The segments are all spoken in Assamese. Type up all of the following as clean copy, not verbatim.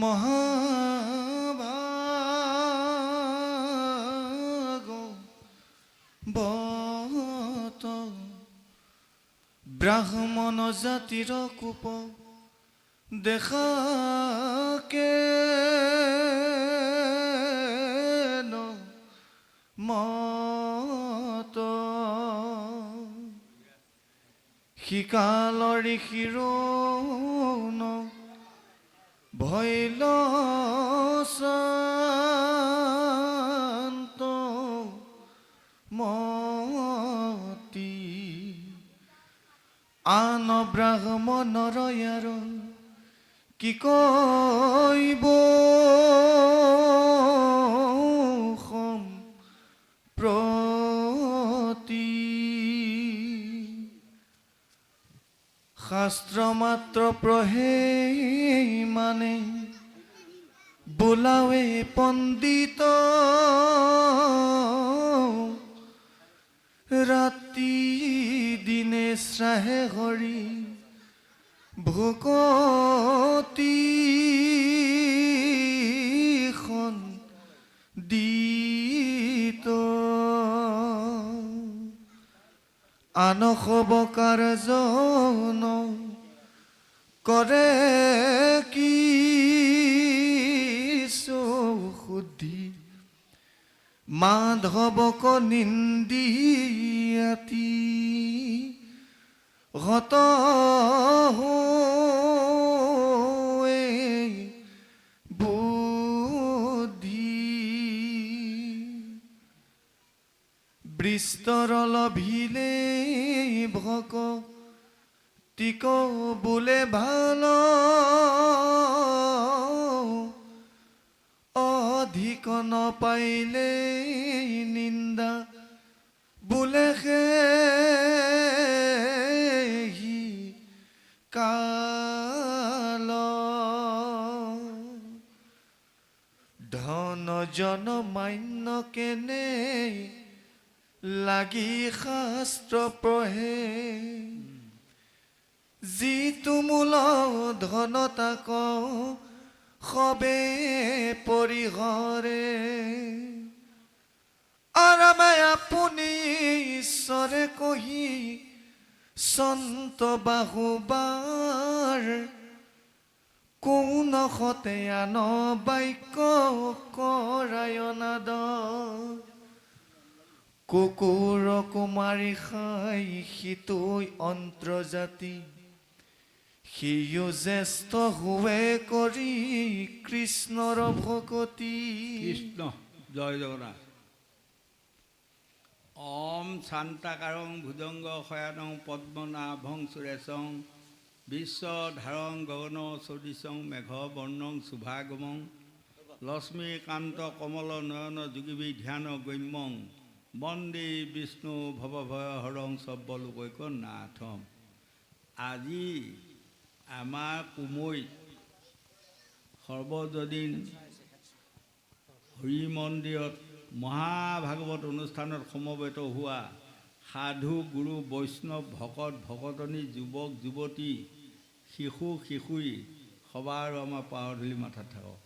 মহাভাগ বত ব্ৰাহ্মণ জাতিৰ কূপ দেখাকে মত শিকালৰি শিৰোণ ভৈল শান্ত মতি আন ব্ৰাহ্মণৰ ইয়াৰ কি কইব সম্প্ৰতি শাস্ত্ৰ মাত্ৰ প্ৰহে মানে বোলাৱে পণ্ডিত ৰাতি দিনে শ্ৰাহে হৰি ভকতি দিত আনসব কাৰ্যন কৰে কি শুদ্ধি মাধৱক নিন্দিয়াতি হত বুদ্ধি বৃষ্টৰ লভিলে ভক তিক বোলে ভাল অধিক নপাইলে নিন্দা বোলে সেই কাল ধন জন মান্য কেনে লাগি শাস্ত্ৰ পঢ়ে যিটো মূল ধন তাক সবে পৰিহৰে আৰামে আপুনি ঈশ্বৰে কহি সন্ত বাহুবাৰ কোন সতে আন বাক্য কৰায়নাদ কুকুৰক মাৰি খাই সিটোই অন্তৰ্জাতি সিও জ্যেষ্ঠ হুৱে কৰি কৃষ্ণৰ ভকতি কৃষ্ণ জয় জগন্নাথ ওম শান্তাকাৰং ভুজংগ শয়ানং পদ্মনাভং সুৰেশং বিশ্বধাৰং গগন সদৃশং মেঘ বৰ্ণং শুভাগমং লক্ষ্মীকান্ত কমল নয়ন যোগীবি ধ্যান গম্যং বন্দে বিষ্ণু ভৱভয়হৰং সৰ্বলোকৈকনাথম। আজি আমাৰ কুমৈত সৰ্বজনীন হৰি মন্দিৰত মহাভাগৱত অনুষ্ঠানত সমবেত হোৱা সাধু গুৰু বৈষ্ণৱ ভকত ভকতনী যুৱক যুৱতী শিশু শিশুৰী সবাৰ আমাৰ পাৱধূলি মাথাত থাকক।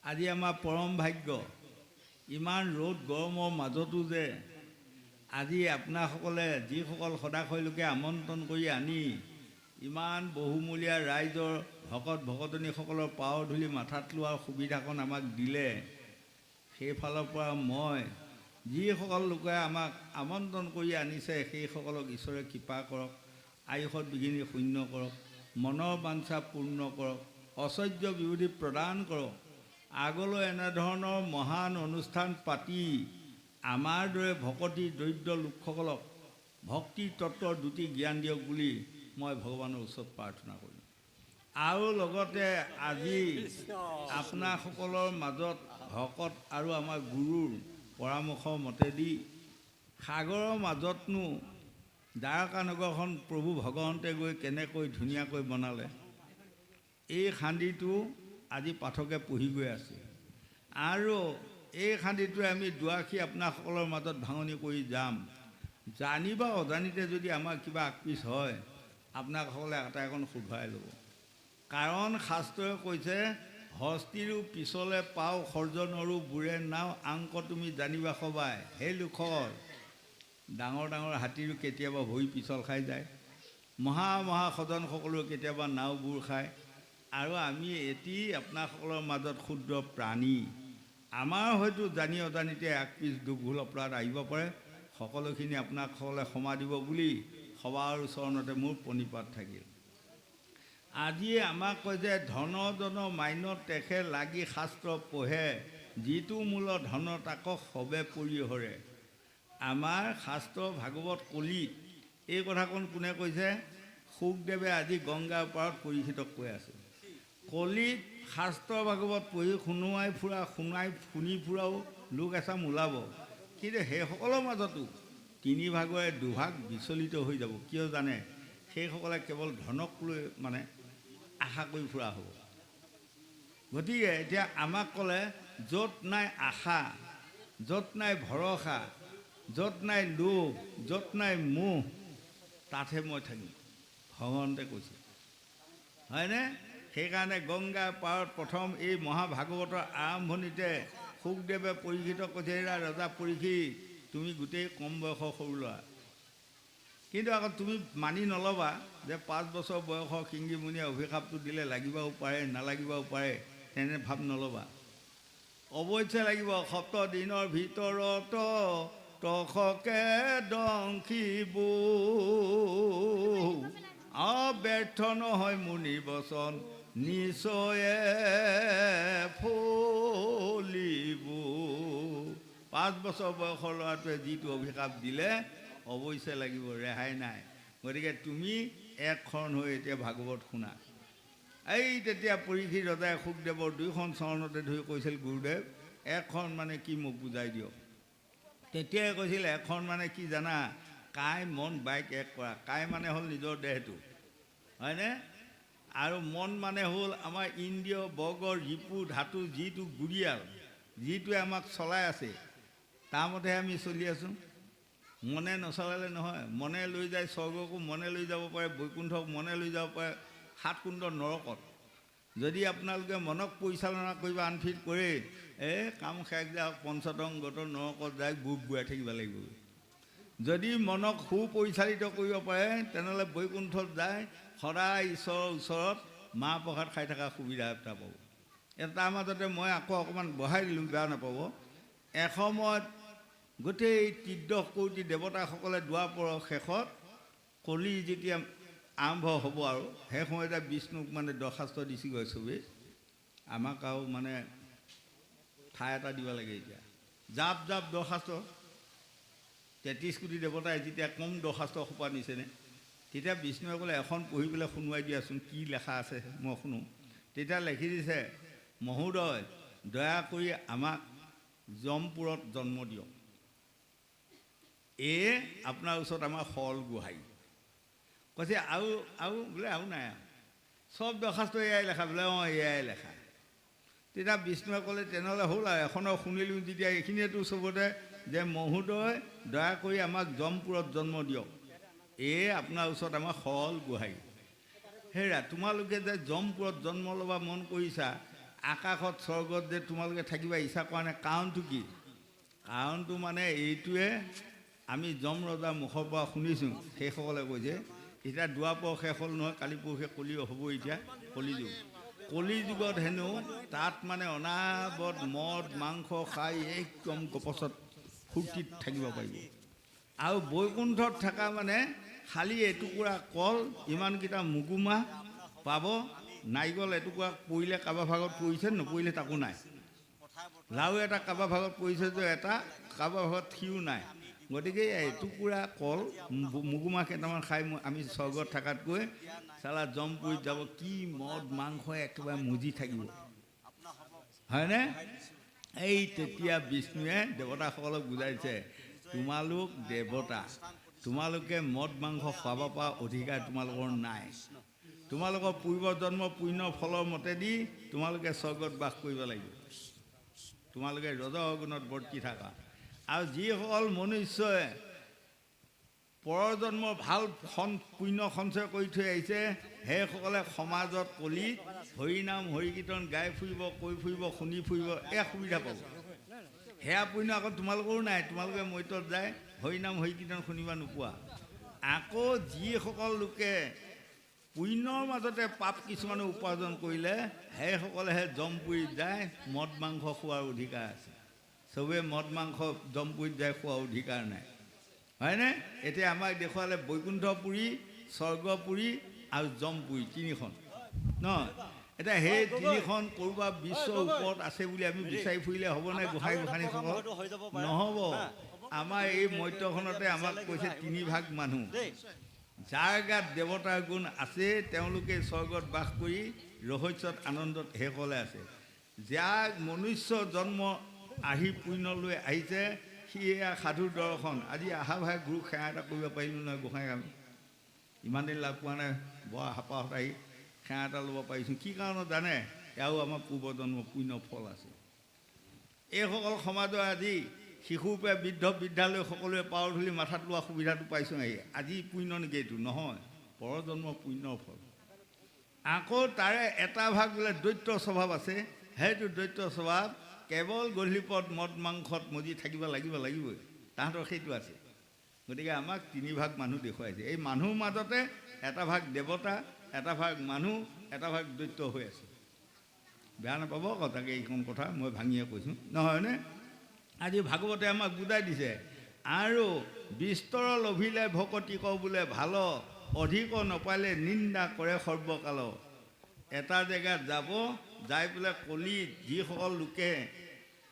আজি আমাৰ পৰম ভাগ্য ইমান ৰ'দ গৰমৰ মাজতো যে আজি আপোনাসকলে যিসকল সদাশয়লোকে আমন্ত্ৰণ কৰি আনি ইমান বহুমূলীয়া ৰাইজৰ ভকত ভকতনীসকলৰ পাৱধূলি মাথাত লোৱাৰ সুবিধাকণ আমাক দিলে, সেইফালৰ পৰা মই যিসকল লোকে আমাক আমন্ত্ৰণ কৰি আনিছে সেইসকলক ঈশ্বৰে কৃপা কৰক, আয়ুষত বিঘিনি শূন্য কৰক, মনৰ বাঞ্ছা পূৰ্ণ কৰক, ঐশ্বৰ্য বিবুধি প্ৰদান কৰক। আগলৈ এনেধৰণৰ মহান অনুষ্ঠান পাতি আমাৰ দৰে ভকতি দৰিদ্ৰ লোকসকলক ভক্তি তত্ত্বৰ দুটি জ্ঞান দিয়ক বুলি মই ভগৱানৰ ওচৰত প্ৰাৰ্থনা কৰিম। আৰু লগতে আজি আপোনাসকলৰ মাজত ভকত আৰু আমাৰ গুৰুৰ পৰামৰ্শ মতেদি সাগৰৰ মাজতনো দ্বাৰকা নগৰখন প্ৰভু ভগৱন্তে গৈ কেনেকৈ ধুনীয়াকৈ বনালে, এই খান্দিটো আজি পাঠকে পঢ়ি গৈ আছে। আৰু এই খান্দিটোৱে আমি দুআষি আপোনাসকলৰ মাজত ভাঙনি কৰি যাম। জানি বা অজানিতে যদি আমাৰ কিবা আকপিচ হয়, আপোনাসকলে এটা এখন শুধৰাই ল'ব। কাৰণ শাস্ত্ৰই কৈছে হস্তিৰো পিছলে পাও সৰ্জনৰো বুৰে নাও আংক তুমি জানিবা সবাই। সেই লোকৰ ডাঙৰ ডাঙৰ হাতীৰো কেতিয়াবা ভৰি পিছল খাই যায়, মহা মহা সদনসকলেও কেতিয়াবা নাও বুৰ খায়। আৰু আমি এটি আপোনাসকলৰ মাজত ক্ষুদ্ৰ প্ৰাণী, আমাৰ হয়তো জানি অজানিতে এক পিচ দুখ ভুল অপৰাধ আহিব পাৰে। সকলোখিনি আপোনাসকলে ক্ষমা দিব বুলি সবাৰ ওচৰণতে মোৰ প্ৰণিপাত থাকিল। আজিয়ে আমাক কয় যে ধন জন মান্য তেখে লাগি শাস্ত্ৰ পঢ়ে, যিটো মূল ধন তাক সবে পৰি হৰে। আমাৰ শাস্ত্ৰ ভাগৱত কলিত এই কথাকণ কোনে কৈছে? শুকদেৱে আজি গংগাৰ পাৰত পৰীক্ষিতক কৈ আছে। কলিত শাস্ত্ৰ ভাগৱত পঢ়ি শুনি ফুৰাও লোক এচাম ওলাব, কিন্তু সেইসকলৰ মাজতো তিনি ভাগৰে দুভাগ বিচলিত হৈ যাব। কিয় জানে? সেইসকলে কেৱল ধনক লৈ মানে আশা কৰি ফুৰা হ'ব। গতিকে এতিয়া আমাক ক'লে য'ত নাই আশা, য'ত নাই ভৰসা, য'ত নাই লোভ, য'ত নাই মোহ, তাতহে মই থাকিম, ভগৱন্তে কৈছে, হয়নে? সেইকাৰণে গংগাৰ পাৰত প্ৰথম এই মহাভাগৱতৰ আৰম্ভণিতে শুকদেৱে পৰীক্ষিতক কৈছে, ৰজা পৰীক্ষিত, তুমি গোটেই কম বয়সৰ সৰু ল'ৰা, কিন্তু আকৌ তুমি মানি নল'বা যে 5 বছৰ বয়সৰ শিংগীমুনিয়ে অভিশাপটো দিলে লাগিবও পাৰে নালাগিবও পাৰে, তেনে ভাৱ নল'বা। অৱশ্যে লাগিব, 7 দিনৰ ভিতৰত তখকে দংখিব, ব্যৰ্থ নহয় মোৰ নিৰ্বচন, নিশ্চয়ে ফলিব। 5 বছৰ বয়সৰ ল'ৰাটোৱে যিটো অভিশাপ দিলে অৱশ্যে লাগিব, ৰেহাই নাই। গতিকে তুমি একখন হৈ এতিয়া ভাগৱত শুনা। এই তেতিয়া পৰীক্ষিত ৰজাই শুকদেৱৰ 2খন চৰণতে ধৰি কৈছিল, গুৰুদেৱ এখন মানে কি মোক বুজাই দিয়ক। তেতিয়াই কৈছিল এখন মানে কি জানা? কাই মন বাইক এক কৰা। কাই মানে হ'ল নিজৰ দেহটো, হয়নে? আৰু মন মানে হ'ল আমাৰ ইন্দ্ৰিয় বৰ্গৰ ৰিপু ধাতু, যিটো গুৰিয়াল, যিটোৱে আমাক চলাই আছে, তাৰ মতেহে আমি চলি আছোঁ। মনে নচলালে নহয়। মনে লৈ যায় স্বৰ্গকো, মনে লৈ যাব পাৰে বৈকুণ্ঠক, মনে লৈ যাব পাৰে 7 কুণ্ড নৰকত। যদি আপোনালোকে মনক পৰিচালনা কৰিব আনফিট কৰে, কাম শেষ যাওক, পঞ্চতংগত নৰকত যায় বুক বুৱাই থাকিব লাগিব। যদি মনক সুপৰিচালিত কৰিব পাৰে, তেনেহ'লে বৈকুণ্ঠত যায় সদায় ঈশ্বৰৰ ওচৰত মাহ প্ৰসাদ খাই থকা সুবিধা এটা পাব। তাৰ মাজতে মই আকৌ অকণমান বঢ়াই দিলোঁ, বেয়া নাপাব। এসময়ত গোটেই 13 কোটি দেৱতাসকলে দুৱাপৰৰ শেষত কলি যেতিয়া আৰম্ভ হ'ব আৰু সেই সময়তে বিষ্ণুক মানে দৰ্খাস্ত দিছেগৈ চবেই, আমাক আৰু মানে ঠাই এটা দিব লাগে। এতিয়া জাপ জাপ দৰ্খাস্ত, 33 কোটি দেৱতাই যেতিয়া কম দৰ্খাস্ত সোপা নিছেনে, তেতিয়া বিষ্ণুৱে ক'লে এখন পঢ়ি পেলাই শুনোৱাই দিয়াচোন, কি লেখা আছে মই শুনো। তেতিয়া লিখি দিছে, মহোদয় দয়া কৰি আমাক যমপুৰত জন্ম দিয়ক, এয়ে আপোনাৰ ওচৰত আমাৰ শল গোহাৰি। কৈছে আৰু বোলে আৰু নাই, চব দৰ্খাস্ত এয়াই লেখা, বোলে এয়াই লেখা। তেতিয়া বিষ্ণুৱে ক'লে, তেনেহ'লে হ'ল আৰু এখনৰ শুনিলোঁ যেতিয়া এইখিনিয়েতো চবতে যে মহোদয় দয়া কৰি আমাক যমপুৰত জন্ম দিয়ক, এয়ে আপোনাৰ ওচৰত আমাৰ শল গোহাৰি। হেৰা, তোমালোকে যে যমপুৰত জন্ম ল'বা মন কৰিছা, আকাশত স্বৰ্গত যে তোমালোকে থাকিবা ইচ্ছা কৰা নাই, কাৰণটো কি? কাৰণটো মানে এইটোৱে, আমি যম ৰজাৰ মুখৰ পৰা শুনিছোঁ। সেইসকলে কৈছে, এতিয়া দুৱাপৰ শেষ হ'ল নহয়, কালি পৰহি কলি হ'ব, এতিয়া কলিযুগ। কলিযুগত হেনো তাত মানে অনাবত মদ মাংস খাই একদম গপচত ফূৰ্তিত থাকিব পাৰিব। আৰু বৈকুণ্ঠত থকা মানে খালি এটুকুৰা কল, ইমানকেইটা মুগুমা পাব, নাৰিকল এটুকুৰা পৰিলে কাৰোবাৰ ভাগত পৰিছে, নপৰিলে তাকো নাই। লাও এটা কাৰোবাৰ ভাগত পৰিছে যে এটা, কাৰোবাৰ ভাগত সিও নাই। গতিকে এটুকুৰা কল মুগুমা কেইটামান খাই আমি স্বৰ্গত থকাতকৈ চালা যমপুৰীত যাব, কি মদ মাংস একেবাৰে মুজি থাকিব, হয়নে? এই তেতিয়া বিষ্ণুৱে দেৱতাসকলক বুজাইছে, তোমালোক দেৱতা, তোমালোকে মদ মাংস খুৱাব পৰা অধিকাৰ তোমালোকৰ নাই। তোমালোকৰ পূৰ্বজন্ম পুণ্য ফলৰ মতেদি তোমালোকে স্বৰ্গত বাস কৰিব লাগিব। তোমালোকে ৰজগুণত বৰ্তি থাকা। আৰু যিসকল মনুষ্যই পৰজন্মৰ ভাল পুণ্য সঞ্চয় কৰি থৈ আহিছে, সেইসকলে সমাজত কলিত হৰিনাম হৰি কীৰ্তন গাই ফুৰিব, কৈ ফুৰিব, শুনি ফুৰিব, সুবিধা পাব। সেয়া পুণ্য আকৌ তোমালোকৰো নাই। তোমালোকে মৈতত যায় হৰিনাম হৰি কীৰ্তন শুনিবা নোপোৱা। আকৌ যিসকল লোকে পুণ্যৰ মাজতে পাপ কিছুমানে উপাৰ্জন কৰিলে সেইসকলেহে জমপুৰীত যায় মদ মাংস খোৱাৰ অধিকাৰ আছে। চবেই মদ মাংস জমপুৰীত যায় খোৱাৰ অধিকাৰ নাই, হয়নে? এতিয়া আমাক দেখুৱালে বৈকুণ্ঠপুৰী, স্বৰ্গপুৰী আৰু জমপুৰী, তিনিখন ন। এতিয়া সেই তিনিখন ক'ৰবাত বিশ্বৰ ওপৰত আছে বুলি আমি বিচাৰি ফুৰিলে হ'বনে? গোসাঁই গোসাঁনীসকল নহ'ব। আমাৰ এই মধ্যখনতে আমাক কৈছে 3 ভাগ মানুহ। যাৰ গাত দেৱতাৰ গুণ আছে তেওঁলোকে স্বৰ্গত বাস কৰি ৰহস্যত আনন্দত সেইসকলে আছে। যাক মনুষ্য জন্ম আহি পুণ্য লৈ আহিছে সি এয়া সাধু দৰ্শন। আজি আহা ভাই গুৰু সেৱা এটা কৰিব পাৰিলোঁ নহয় গোসাঁই। আমি ইমান দিন লাভ পোৱা নাই, বৰ হাপাহত আহি সেৱা এটা ল'ব পাৰিছোঁ। কি কাৰণত জানে? এয়াও আমাৰ পূৰ্বজন্ম পুণ্য ফল আছে। এইসকল সমাজৰ আজি শিশুৰ পৰা বৃদ্ধ বৃদ্ধালৈ সকলোৱে পাৱাৰ ধূলি মাথাত লোৱা সুবিধাটো পাইছোঁ। আজি পুণ্য নেকি? এইটো নহয়, পৰজন্ম পুণ্যৰ ফল। আকৌ তাৰে এটা ভাগ বোলে দৈত্য স্বভাৱ আছে। সেইটো দৈত্য স্বভাৱ কেৱল গধূলিপৰত মদ মাংসত মজি থাকিব লাগিবই, তাহাঁতৰ সেইটো আছে। গতিকে আমাক 3 ভাগ মানুহ দেখুৱাইছে। এই মানুহৰ মাজতে এটা ভাগ দেৱতা, এটা ভাগ মানুহ, এটা ভাগ দৈত্য হৈ আছে। বেয়া নাপাব কথাকে এইখন কথা মই ভাঙিয়ে কৈছোঁ, নহয়নে? আজি ভাগৱতে আমাক বুজাই দিছে। আৰু বিস্তৰ লভিলে ভকতি ক বোলে ভাল, অধিক নপালে নিন্দা কৰে সৰ্বকাল। এটা জেগাত যাব, যাই পেলাই কলিত যিসকল লোকে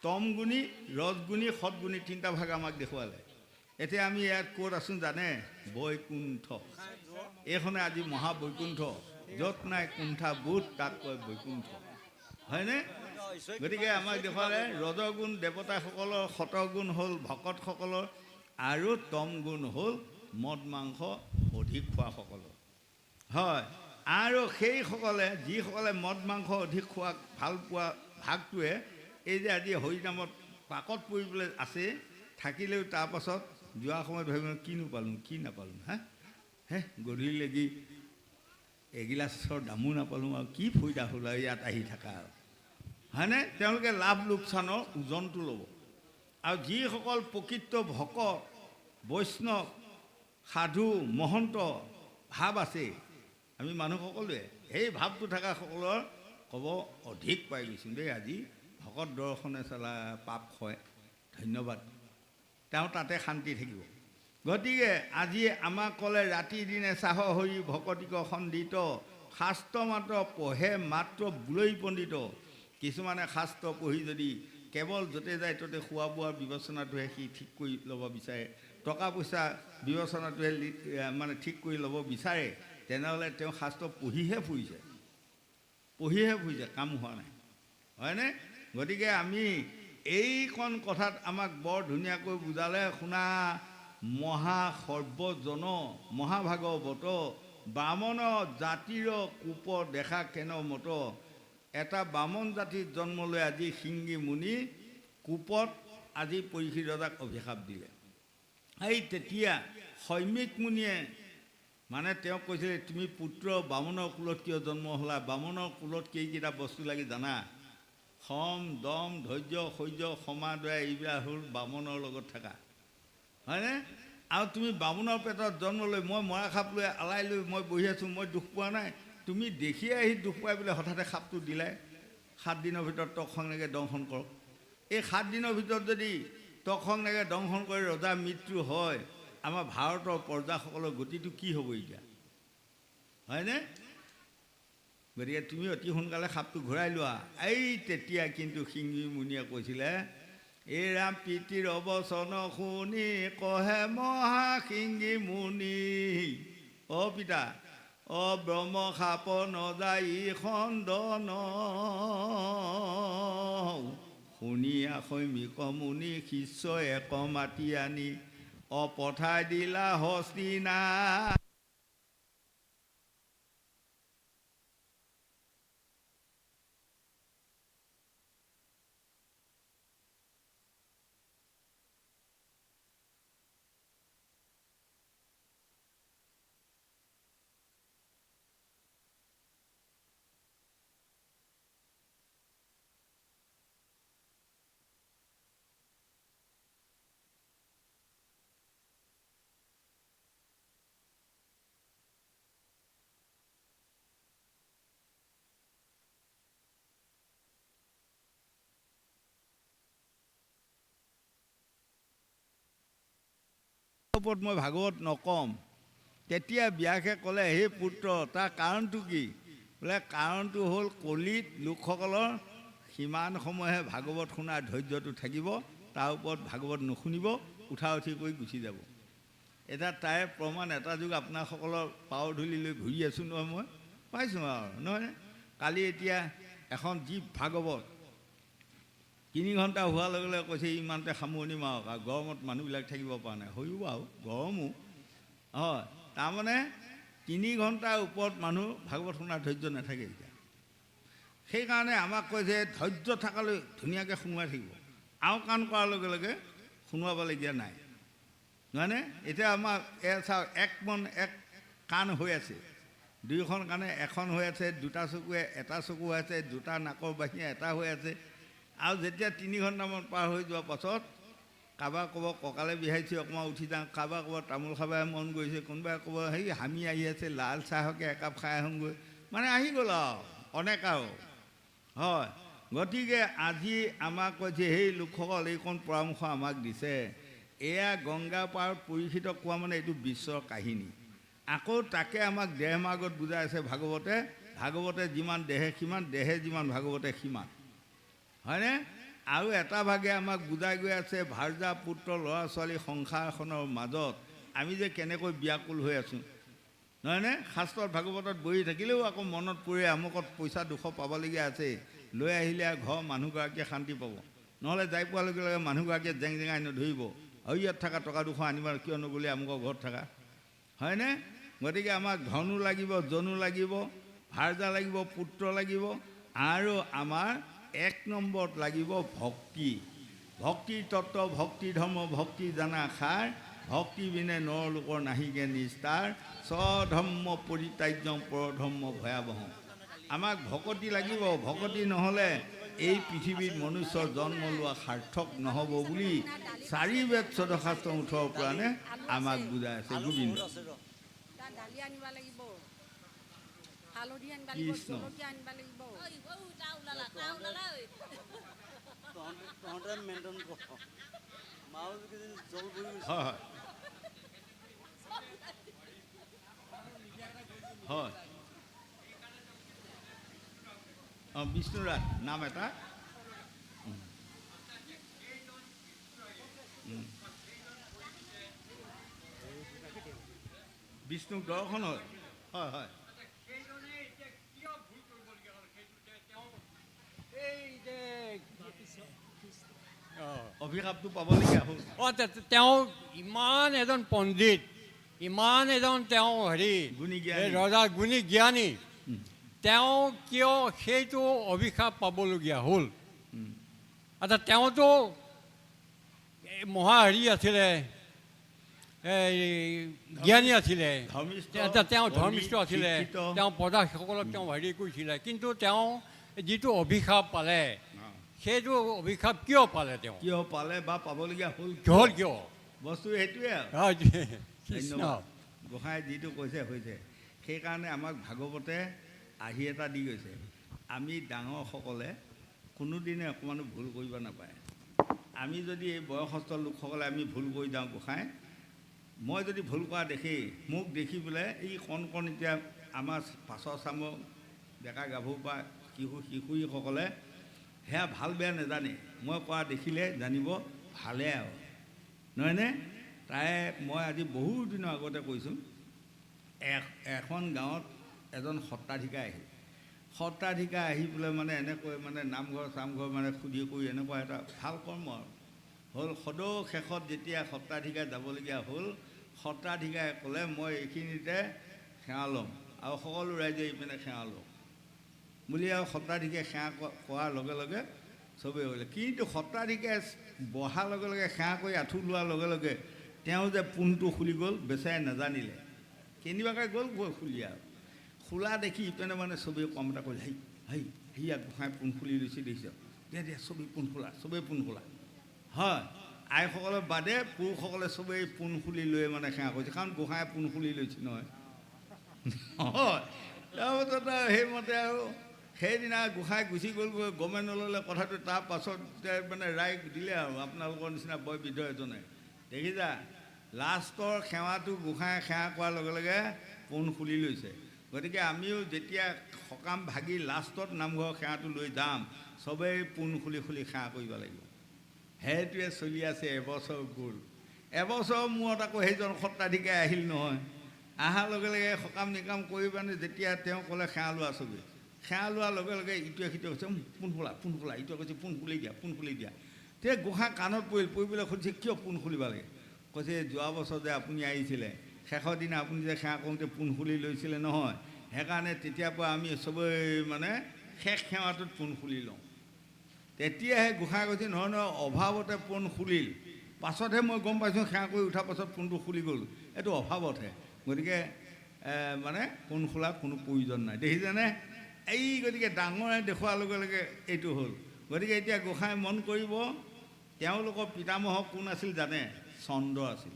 তমগুণী, ৰজগুণী, সৎগুণী 3টা ভাগ আমাক দেখুৱালে। এতিয়া আমি ইয়াত ক'ত আছোঁ জানে? বৈকুণ্ঠ। এইখনে আজি মহাবৈকুণ্ঠ। য'ত নাই কুণ্ঠা বোধ তাক কয় বৈকুণ্ঠ, হয়নে? গতিকে আমাক দেখুৱালে ৰজগুণ দেৱতাসকলৰ, শতগুণ হ'ল ভকতসকলৰ, আৰু তমগুণ হ'ল মদ মাংস অধিক খোৱাসকলৰ। হয়, আৰু সেইসকলে যিসকলে মদ মাংস অধিক খোৱা ভাল পোৱা ভাগটোৱে এই যে আজি হৰিনামত পাকত পৰিবলৈ আছে, থাকিলেও তাৰপাছত যোৱা সময়ত ভাবিব কিনো পালোঁ, কি নাপালোঁ। গধূলি লাগি এগিলাচৰ দামো নাপালোঁ আৰু কি ফাইদা হ'ল আৰু ইয়াত আহি থাকা আৰু, হয়নে? তেওঁলোকে লাভ লোকচানৰ ওজনটো ল'ব। আৰু যিসকল প্ৰকৃত ভকত, বৈষ্ণৱ, সাধু, মহন্ত ভাৱ আছে, আমি মানুহ সকলোৱে সেই ভাৱটো থকা সকলৰ ক'ব অধিক পাই গৈছোঁ দেই। আজি ভকত দৰ্শনে চালা পাপ হয়, ধন্যবাদ, তেওঁ তাতে শান্তি থাকিব। গতিকে আজি আমাক ক'লে ৰাতি দিনে চাহ হৰি ভকতিক সন্দিত, শাস্ত্ৰ মাত্ৰ পঢ়ে মাত্ৰ বুলৈ পণ্ডিত। কিছুমানে শাস্ত্ৰ পঢ়ি যদি কেৱল য'তে যায় ত'তে খোৱা বোৱাৰ বিবেচনাটোহে সি ঠিক কৰি ল'ব বিচাৰে, টকা পইচা বিবেচনাটোহে মানে ঠিক কৰি ল'ব বিচাৰে, তেনেহ'লে তেওঁ শাস্ত্ৰ পঢ়িহে ফুৰিছে, কাম হোৱা নাই, হয়নে? গতিকে আমি এইখন কথাত আমাক বৰ ধুনীয়াকৈ বুজালে। শুনা, মহা সৰ্বজন মহাভাগৱত, বামন জাতিৰ কোপ দেখা কেন মত। এটা বামন জাতিৰ জন্ম লৈ আজি সিংগী মুনি কোপত আজি পৰীক্ষিত ৰজাক অভিশাপ দিলে। এই তেতিয়া সৈমিক মুনিয়ে মানে তেওঁক কৈছিলে, তুমি পুত্ৰ বামনৰ কুলত কিয় জন্ম হ'লা? বামনৰ কুলত কেইকেইটা বস্তু লাগি জানা? সম, দম, ধৈৰ্য, সহ্য, ক্ষমা, দয়া, এইবিলাক হ'ল বামনৰ লগত থকা, হয়নে? আৰু তুমি বামুণৰ পেটত জন্ম লৈ মই মৰা সাপ লৈ আলাই লৈ মই বহি আছোঁ, মই দুখ পোৱা নাই? তুমি দেখিয়ে আহি দুখ পাই বোলে হঠাতে সাপটো দিলাই। 7 দিনৰ ভিতৰত তক্ষকনেগে দংশন কৰক। এই 7 দিনৰ ভিতৰত যদি তক্ষকনেগে দংশন কৰি ৰজাৰ মৃত্যু হয়, আমাৰ ভাৰতৰ প্ৰজাসকলৰ গতিটো কি হ'ব এতিয়া, হয়নে? গতিকে তুমি অতি সোনকালে সাপটো ঘূৰাই লোৱা। এই তেতিয়া কিন্তু সিংহী মুনিয়ে কৈছিলে, এই ৰাম পিতৃৰ অৱচন শুনি কহে মহা সিংহী মুনি, অ পিতা, অ ব্ৰহ্ম সাপ নযায় খণ্ডন, শুনি সৈমিক মুনি শিষ্য এক মাতি আনি অপঠাই দিলা হস্তিনা। ওপৰত মই ভাগৱত নকম। তেতিয়া ব্যাসে ক'লে, হে পুত্ৰ, তাৰ কাৰণটো কি? বোলে কাৰণটো হ'ল কলিত লোকসকলৰ সিমান সময়হে ভাগৱত শুনাৰ ধৈৰ্যটো থাকিব, তাৰ ওপৰত ভাগৱত নুশুনিব, উঠা উঠি কৰি গুচি যাব। এতিয়া তাৰে প্ৰমাণ এটা যুগ আপোনাৰসকলৰ পাও ধূলি লৈ ঘূৰি আছোঁ নহয়, মই পাইছোঁ আৰু নহয়। কালি এতিয়া এখন জীৱ ভাগৱত 3 ঘণ্টা হোৱাৰ লগে লগে কৈছে ইমানতে সামৰণি মাৰক, আৰু গৰমত মানুহবিলাক থাকিব পৰা নাই। হৈও বাৰু গৰমো হয়, তাৰমানে 3 ঘণ্টাৰ ওপৰত মানুহ ভাগৱত শুনাৰ ধৈৰ্য নাথাকে এতিয়া। সেইকাৰণে আমাক কয় যে ধৈৰ্য থকালৈ ধুনীয়াকৈ শুনোৱাই থাকিব, আৰু কাণ কৰাৰ লগে লগে শুনোৱাবলগীয়া নাই, নহয়নে? এতিয়া আমাৰ চাওক, এক মন এক কাণ হৈ আছে, 2খন কাণে এখন হৈ আছে, 2টা চকুৱে এটা চকু হৈ আছে, 2টা নাকৰ বাহিৰে এটা হৈ আছে। আৰু যেতিয়া 3 ঘণ্টামান পাৰ হৈ যোৱাৰ পাছত কাৰোবাৰ ক'ব কঁকালে বিহাইছে, অকণমান উঠি যাওঁ, কাৰোবাৰ ক'ব তামোল খাবলৈ মন গৈছে, কোনোবাই ক'ব সেই হামি আহি আছে, লাল চাহকে একাপ খাই আহোঁগৈ, মানে আহি গ'ল আৰু অনেক আৰু হয়। গতিকে আজি আমাক কৈছে, সেই লোকসকল এইখন পৰামৰ্শ আমাক দিছে, এয়া গংগা পাৰ পৰীক্ষিত কোৱা মানে এইটো বিশ্বৰ কাহিনী। আকৌ তাকে আমাক 1.5 মাহ আগত বুজাই আছে ভাগৱতে, ভাগৱতে যিমান দেহে সিমান, দেহে যিমান ভাগৱতে সিমান, হয়নে? আৰু এটা ভাগে আমাক বুজাই গৈ আছে, ভাৰ্যা পুত্ৰ ল'ৰা ছোৱালী সংসাৰখনৰ মাজত আমি যে কেনেকৈ ব্যাকুল হৈ আছোঁ, নহয়নে? শাস্ত্ৰত ভাগৱতত বহি থাকিলেও আকৌ মনত পৰে আমুকত পইচা 200 পাবলগীয়া আছে, লৈ আহিলে ঘৰৰ মানুহগৰাকীয়ে শান্তি পাব, নহ'লে যাই পোৱাৰ লগে লগে মানুহগৰাকীয়ে জেং জেঙাই নধৰিব, আৰু ইয়াত থকা টকা 200 আনিব কিয় নগ'লে আমুকৰ ঘৰত থকা, হয়নে? গতিকে আমাক ধনো লাগিব, জনো লাগিব, ভাৰ্যা লাগিব, পুত্ৰ লাগিব, আৰু আমাৰ 1 নম্বৰত লাগিব ভক্তি। ভক্তিৰ তত্ত্ব, ভক্তি ধৰ্ম, ভক্তি জানা সাৰ, ভক্তি বিনে নৰ লোকৰ নাহিকে নিস্তাৰ, স্বধৰ্ম পৰিত্যাজ্যম পৰধৰ্ম ভয়াৱহ। আমাক ভকতি লাগিব, ভকতি নহ'লে এই পৃথিৱীত মনুষ্যৰ জন্ম লোৱা সাৰ্থক নহ'ব বুলি 4 বেদ 14 শাস্ত্ৰ 18 পুৰাণে আমাক বুজাই আছে। গোবিন্দ কৃষ্ণ। হয় হয়, অঁ বিষ্ণুৰাত নাম এটা, বিষ্ণুক দৰ্শন হয়, হয় হয়। অভিশাপটো পাবলগীয়া হ'ল। তেওঁ ইমান এজন পণ্ডিত, ইমান এজন তেওঁ ৰজা গুণী জ্ঞানী, তেওঁ কিয় সেইটো অভিশাপ পাবলগীয়া হ'ল? আচ্ছা, তেওঁতো মহা আছিলে, জ্ঞানী আছিলে, তেওঁ ধৰ্মিষ্ঠ আছিলে, তেওঁ প্ৰজাসকলক তেওঁ কৰিছিলে, কিন্তু তেওঁ যিটো অভিশাপ পালে, সেইটো অভিশাপ কিয় পালে? তেওঁ কিয় পালে বা পাবলগীয়া হ'ল কিয়? বস্তু সেইটোৱে আৰু গোসাঁই যিটো কৈছে হৈছে। সেইকাৰণে আমাক ভাগৱতে আহি এটা দি গৈছে, আমি ডাঙৰসকলে কোনোদিনে অকণমানো ভুল কৰিব নাপায়। আমি যদি এই বয়সস্থ লোকসকলে আমি ভুল কৰি যাওঁ, গোসাঁই মই যদি ভুল কৰা দেখি, মোক দেখি পেলাই এই কণ এতিয়া আমাৰ পাছৰ চামৰ ডেকা গাভৰু বা শিশুসকলে সেয়া ভাল বেয়া নাজানে, মই কৰা দেখিলে জানিব ভালে আৰু, নহয়নে? তাই মই আজি বহুত দিনৰ আগতে কৈছোঁ, এখন গাঁৱত এজন সত্ৰাধিকাৰ আহিল। সত্ৰাধিকাৰ আহি পেলাই মানে এনেকৈ মানে নামঘৰ চামঘৰ মানে সুধি কৰি এনেকুৱা এটা ভাল কৰ্ম আৰু হ'ল। সদৌ শেষত যেতিয়া সত্ৰাধিকাৰ যাবলগীয়া হ'ল, সত্ৰাধিকাৰে ক'লে মই এইখিনিতে সেৱা ল'ম আৰু সকলো ৰাইজে এইপিনে সেৱা ল'ম বুলি, আৰু সত্ৰাধিকাৰে সেৱা কৰাৰ লগে লগে চবেই হ'লে। কিন্তু সত্ৰাধিকাৰে বহাৰ লগে লগে সেৱা কৰি আঁঠু লোৱাৰ লগে লগে তেওঁ যে পোনটো খুলি গ'ল, বেচেৰাই নাজানিলে, কেনিবাকৈ গ'ল খুলি, আৰু খোলা দেখি ইপিনে মানে চবেই কম এটা কৰিলে, সেয়া গোসাঁই পোন খুলি লৈছে, দেখিছ দিয়া চবেই পোন খোলা, চবেই পোন খোলা। হয়, আইসকলৰ বাদে পুৰুষসকলে চবেই পোন খুলি লৈ মানে সেৱা কৰিছে, কাৰণ গোসাঁয়ে পোন খুলি লৈছে নহয়। হয়, তাৰপাছত আৰু সেইমতে আৰু সেইদিনা গোসাঁই গুচি গ'লগৈ, গমে নল'লে কথাটো। তাৰ পাছত মানে ৰাইক দিলে আৰু আপোনালোকৰ নিচিনা বয় বৃদ্ধ এজনে, দেখিছা লাষ্টৰ সেৱাটো গোসাঁই সেৱা কৰাৰ লগে লগে পোন খুলি লৈছে। গতিকে আমিও যেতিয়া সকাম ভাগি লাষ্টত নামঘৰৰ সেৱাটো লৈ যাম, চবেই পোন খুলি খুলি সেৱা কৰিব লাগিব। সেইটোৱে চলি আছে। এবছৰ গ'ল, এবছৰৰ মূৰত আকৌ সেইজন সত্ৰাধিকাৰী আহিল নহয়। অহাৰ লগে লগে সকাম নিকাম কৰি মানে যেতিয়া তেওঁ ক'লে সেৱা লোৱা চবেই, সেৱা লোৱাৰ লগে লগে ইটোৱে সিটোৱে কৈছে পোন খোলা, ইটোৱে কৈছে পোন খুলি দিয়া। তেতিয়া গোসাঁই কাণত পৰি পেলাই সুধিছে কিয় পোন খুলিব লাগে? কৈছে যোৱা বছৰ যে আপুনি আহিছিলে, শেষৰ দিনা আপুনি যে সেৱা কৰোঁতে পোন খুলি লৈছিলে নহয়, সেইকাৰণে তেতিয়াৰ পৰা আমি চবেই মানে শেষ সেৱাটোত পোন খুলি লওঁ। তেতিয়াহে গোসাঁই কৈছে নহয় নহয়, অভাৱতে পোন খুলিল, পাছতহে মই গম পাইছোঁ সেৱা কৰি উঠাৰ পাছত পোনটো খুলি গ'ল, এইটো অভাৱতহে। গতিকে মানে পোন খোলাৰ কোনো প্ৰয়োজন নাই, দেখিছেনে? এই গতিকে ডাঙৰে দেখুওৱাৰ লগে লগে এইটো হ'ল। গতিকে এতিয়া গোসাঁই মন কৰিব, তেওঁলোকৰ পিতামহ কোন আছিল জানে? চন্দ্ৰ আছিল।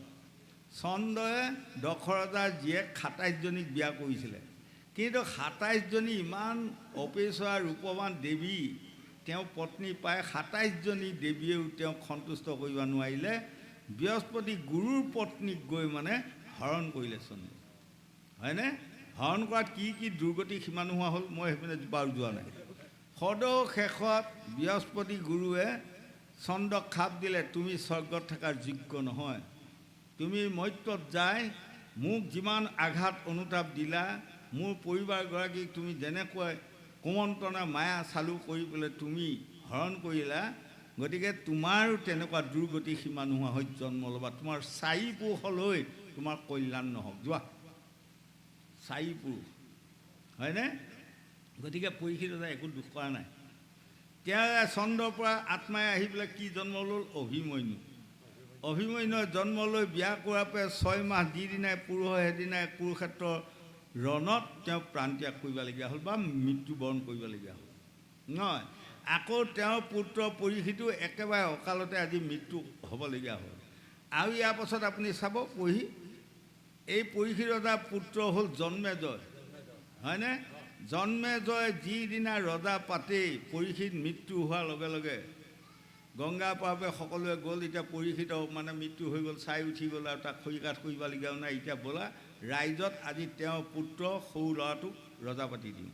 চন্দ্ৰই দশৰজাৰ জীয়েক ২৭জনীক বিয়া কৰিছিলে। কিন্তু ২৭জনী ইমান অপেচৰা ৰূপৱান দেৱী, তেওঁ পত্নী পাই ২৭জনী দেৱীয়েও তেওঁক সন্তুষ্ট কৰিব নোৱাৰিলে। বৃহস্পতি গুৰুৰ পত্নীক গৈ মানে হৰণ কৰিলে চন্দ্ৰ, হয়নে? হৰণ কৰাত কি কি দুৰ্গতি সীমা নোহোৱা হ'ল, মই সেইপিনে বাৰু যোৱা নাই। সদৌ শেষত বৃহস্পতি গুৰুৱে চন্দ্ৰক খাপ দিলে, তুমি স্বৰ্গত থকাৰ যোগ্য নহয়, তুমি মৰ্ত্যত যাই মোক যিমান আঘাত অনুতাপ দিলা, মোৰ পৰিবাৰগৰাকীক তুমি যেনেকৈ কুমন্ত্ৰণা মায়া চালু কৰি পেলাই তুমি হৰণ কৰিলা, গতিকে তোমাৰো তেনেকুৱা দুৰ্গতি সীমা নোহোৱা হৈ জন্ম ল'বা, তোমাৰ ৪ পুৰুষলৈ তোমাৰ কল্যাণ নহওক, যোৱা ৪ পুৰুষ, হয়নে? গতিকে পৰীক্ষিত একো দুখ কৰা নাই। তেওঁ চন্দ্ৰৰ পৰা আত্মাই আহি পেলাই কি জন্ম ল'ল? অভিমন্যু। অভিমন্যুৰ জন্ম লৈ বিয়া কৰাৰ পৰা ৬ মাহ যিদিনাই পুৰুষ সেইদিনাই কুৰুক্ষেত্ৰৰ ৰণত তেওঁ প্ৰাণত্যাগ কৰিবলগীয়া হ'ল বা মৃত্যুবৰণ কৰিবলগীয়া হ'ল নহয়। আকৌ তেওঁৰ পুত্ৰ পৰীক্ষিতো একেবাৰে অকালতে আজি মৃত্যু হ'বলগীয়া হ'ল। আৰু ইয়াৰ পাছত আপুনি চাব পঢ়ি, এই পৰীক্ষিত ৰজাৰ পুত্ৰ হ'ল জন্মেজয়, হয়নে? জন্মেজয় যিদিনা ৰজা পাতেই পৰীক্ষিত মৃত্যু হোৱাৰ লগে লগে গংগা পাৰপে সকলোৱে গ'ল। এতিয়া পৰীক্ষিত মানে মৃত্যু হৈ গ'ল, চাই উঠি গ'ল আৰু তাক খৰিকাঠ কৰিবলগীয়াও নাই। এতিয়া ব'লা ৰাইজত আজি তেওঁৰ পুত্ৰ সৰু ল'ৰাটোক ৰজা পাতি দিওঁ।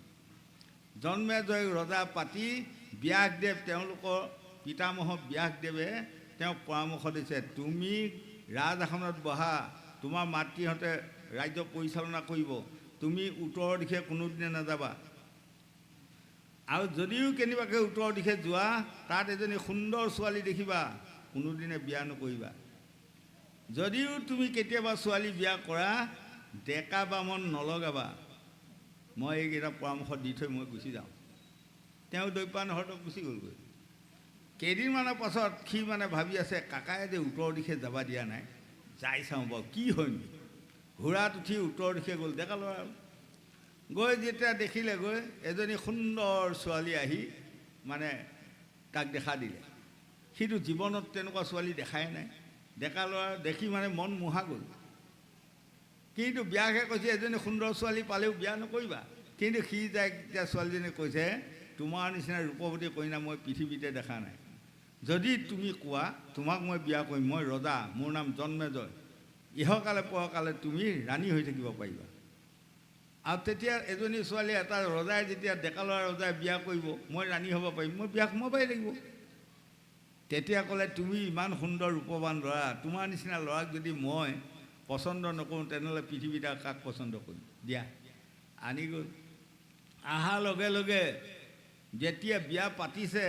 জন্মেজয় ৰজা পাতি ব্যাসদেৱ, তেওঁলোকৰ পিতামহ ব্যাসদেৱে তেওঁক পৰামৰ্শ দিছে, তুমি ৰাজআসনত বহা, তোমাৰ মাতৃহঁতে ৰাজ্য পৰিচালনা কৰিব, তুমি উত্তৰৰ দিশে কোনোদিনে নাযাবা, আৰু যদিও কেনেবাকৈ উত্তৰৰ দিশে যোৱা তাত এজনী সুন্দৰ ছোৱালী দেখিবা, কোনোদিনে বিয়া নকৰিবা। যদিও তুমি কেতিয়াবা ছোৱালী বিয়া কৰা, ডেকা বামন নলগাবা। মই এইকেইটা পৰামৰ্শ দি থৈ মই গুচি যাওঁ। তেওঁ দৈপায়ন হ্ৰদত গুচি গ'লগৈ। কেইদিনমানৰ পাছত সি মানে ভাবি আছে, কাকাই যে উত্তৰৰ দিশে যাব দিয়া নাই, যাই চাওঁ বাৰু কি হয়নো। ঘোঁৰাত উঠি উত্তৰৰ দিশে গ'ল, ডেকা ল'ৰা গৈ যেতিয়া দেখিলে গৈ এজনী সুন্দৰ ছোৱালী আহি মানে তাক দেখা দিলে। সিটো জীৱনত তেনেকুৱা ছোৱালী দেখাই নাই। ডেকা ল'ৰা দেখি মানে মন মোহা গ'ল। কিন্তু বিয়াকে কৈছে, এজনী সুন্দৰ ছোৱালী পালেও বিয়া নকৰিবা। কিন্তু সি যায় এতিয়া ছোৱালীজনীয়ে কৈছে, তোমাৰ নিচিনা ৰূপৱতী কইনা মই পৃথিৱীতে দেখা নাই, যদি তুমি কোৱা তোমাক মই বিয়া কৰিম, মই ৰজা, মোৰ নাম জন্মেজয়, ইহকালে পৰকালে তুমি ৰাণী হৈ থাকিব পাৰিবা। আৰু তেতিয়া এজনী ছোৱালী এটা ৰজাই যেতিয়া ডেকা ল'ৰা ৰজাই বিয়া কৰিব, মই ৰাণী হ'ব পাৰিম, মই বিয়া সোমাবই লাগিব। তেতিয়া ক'লে, তুমি ইমান সুন্দৰ ৰূপৱান ল'ৰা, তোমাৰ নিচিনা ল'ৰাক যদি মই পচন্দ নকৰোঁ, তেনেহ'লে পৃথিৱীত কাক পচন্দ কৰিম, দিয়া। আনি গ'ল। অহাৰ লগে লগে যেতিয়া বিয়া পাতিছে,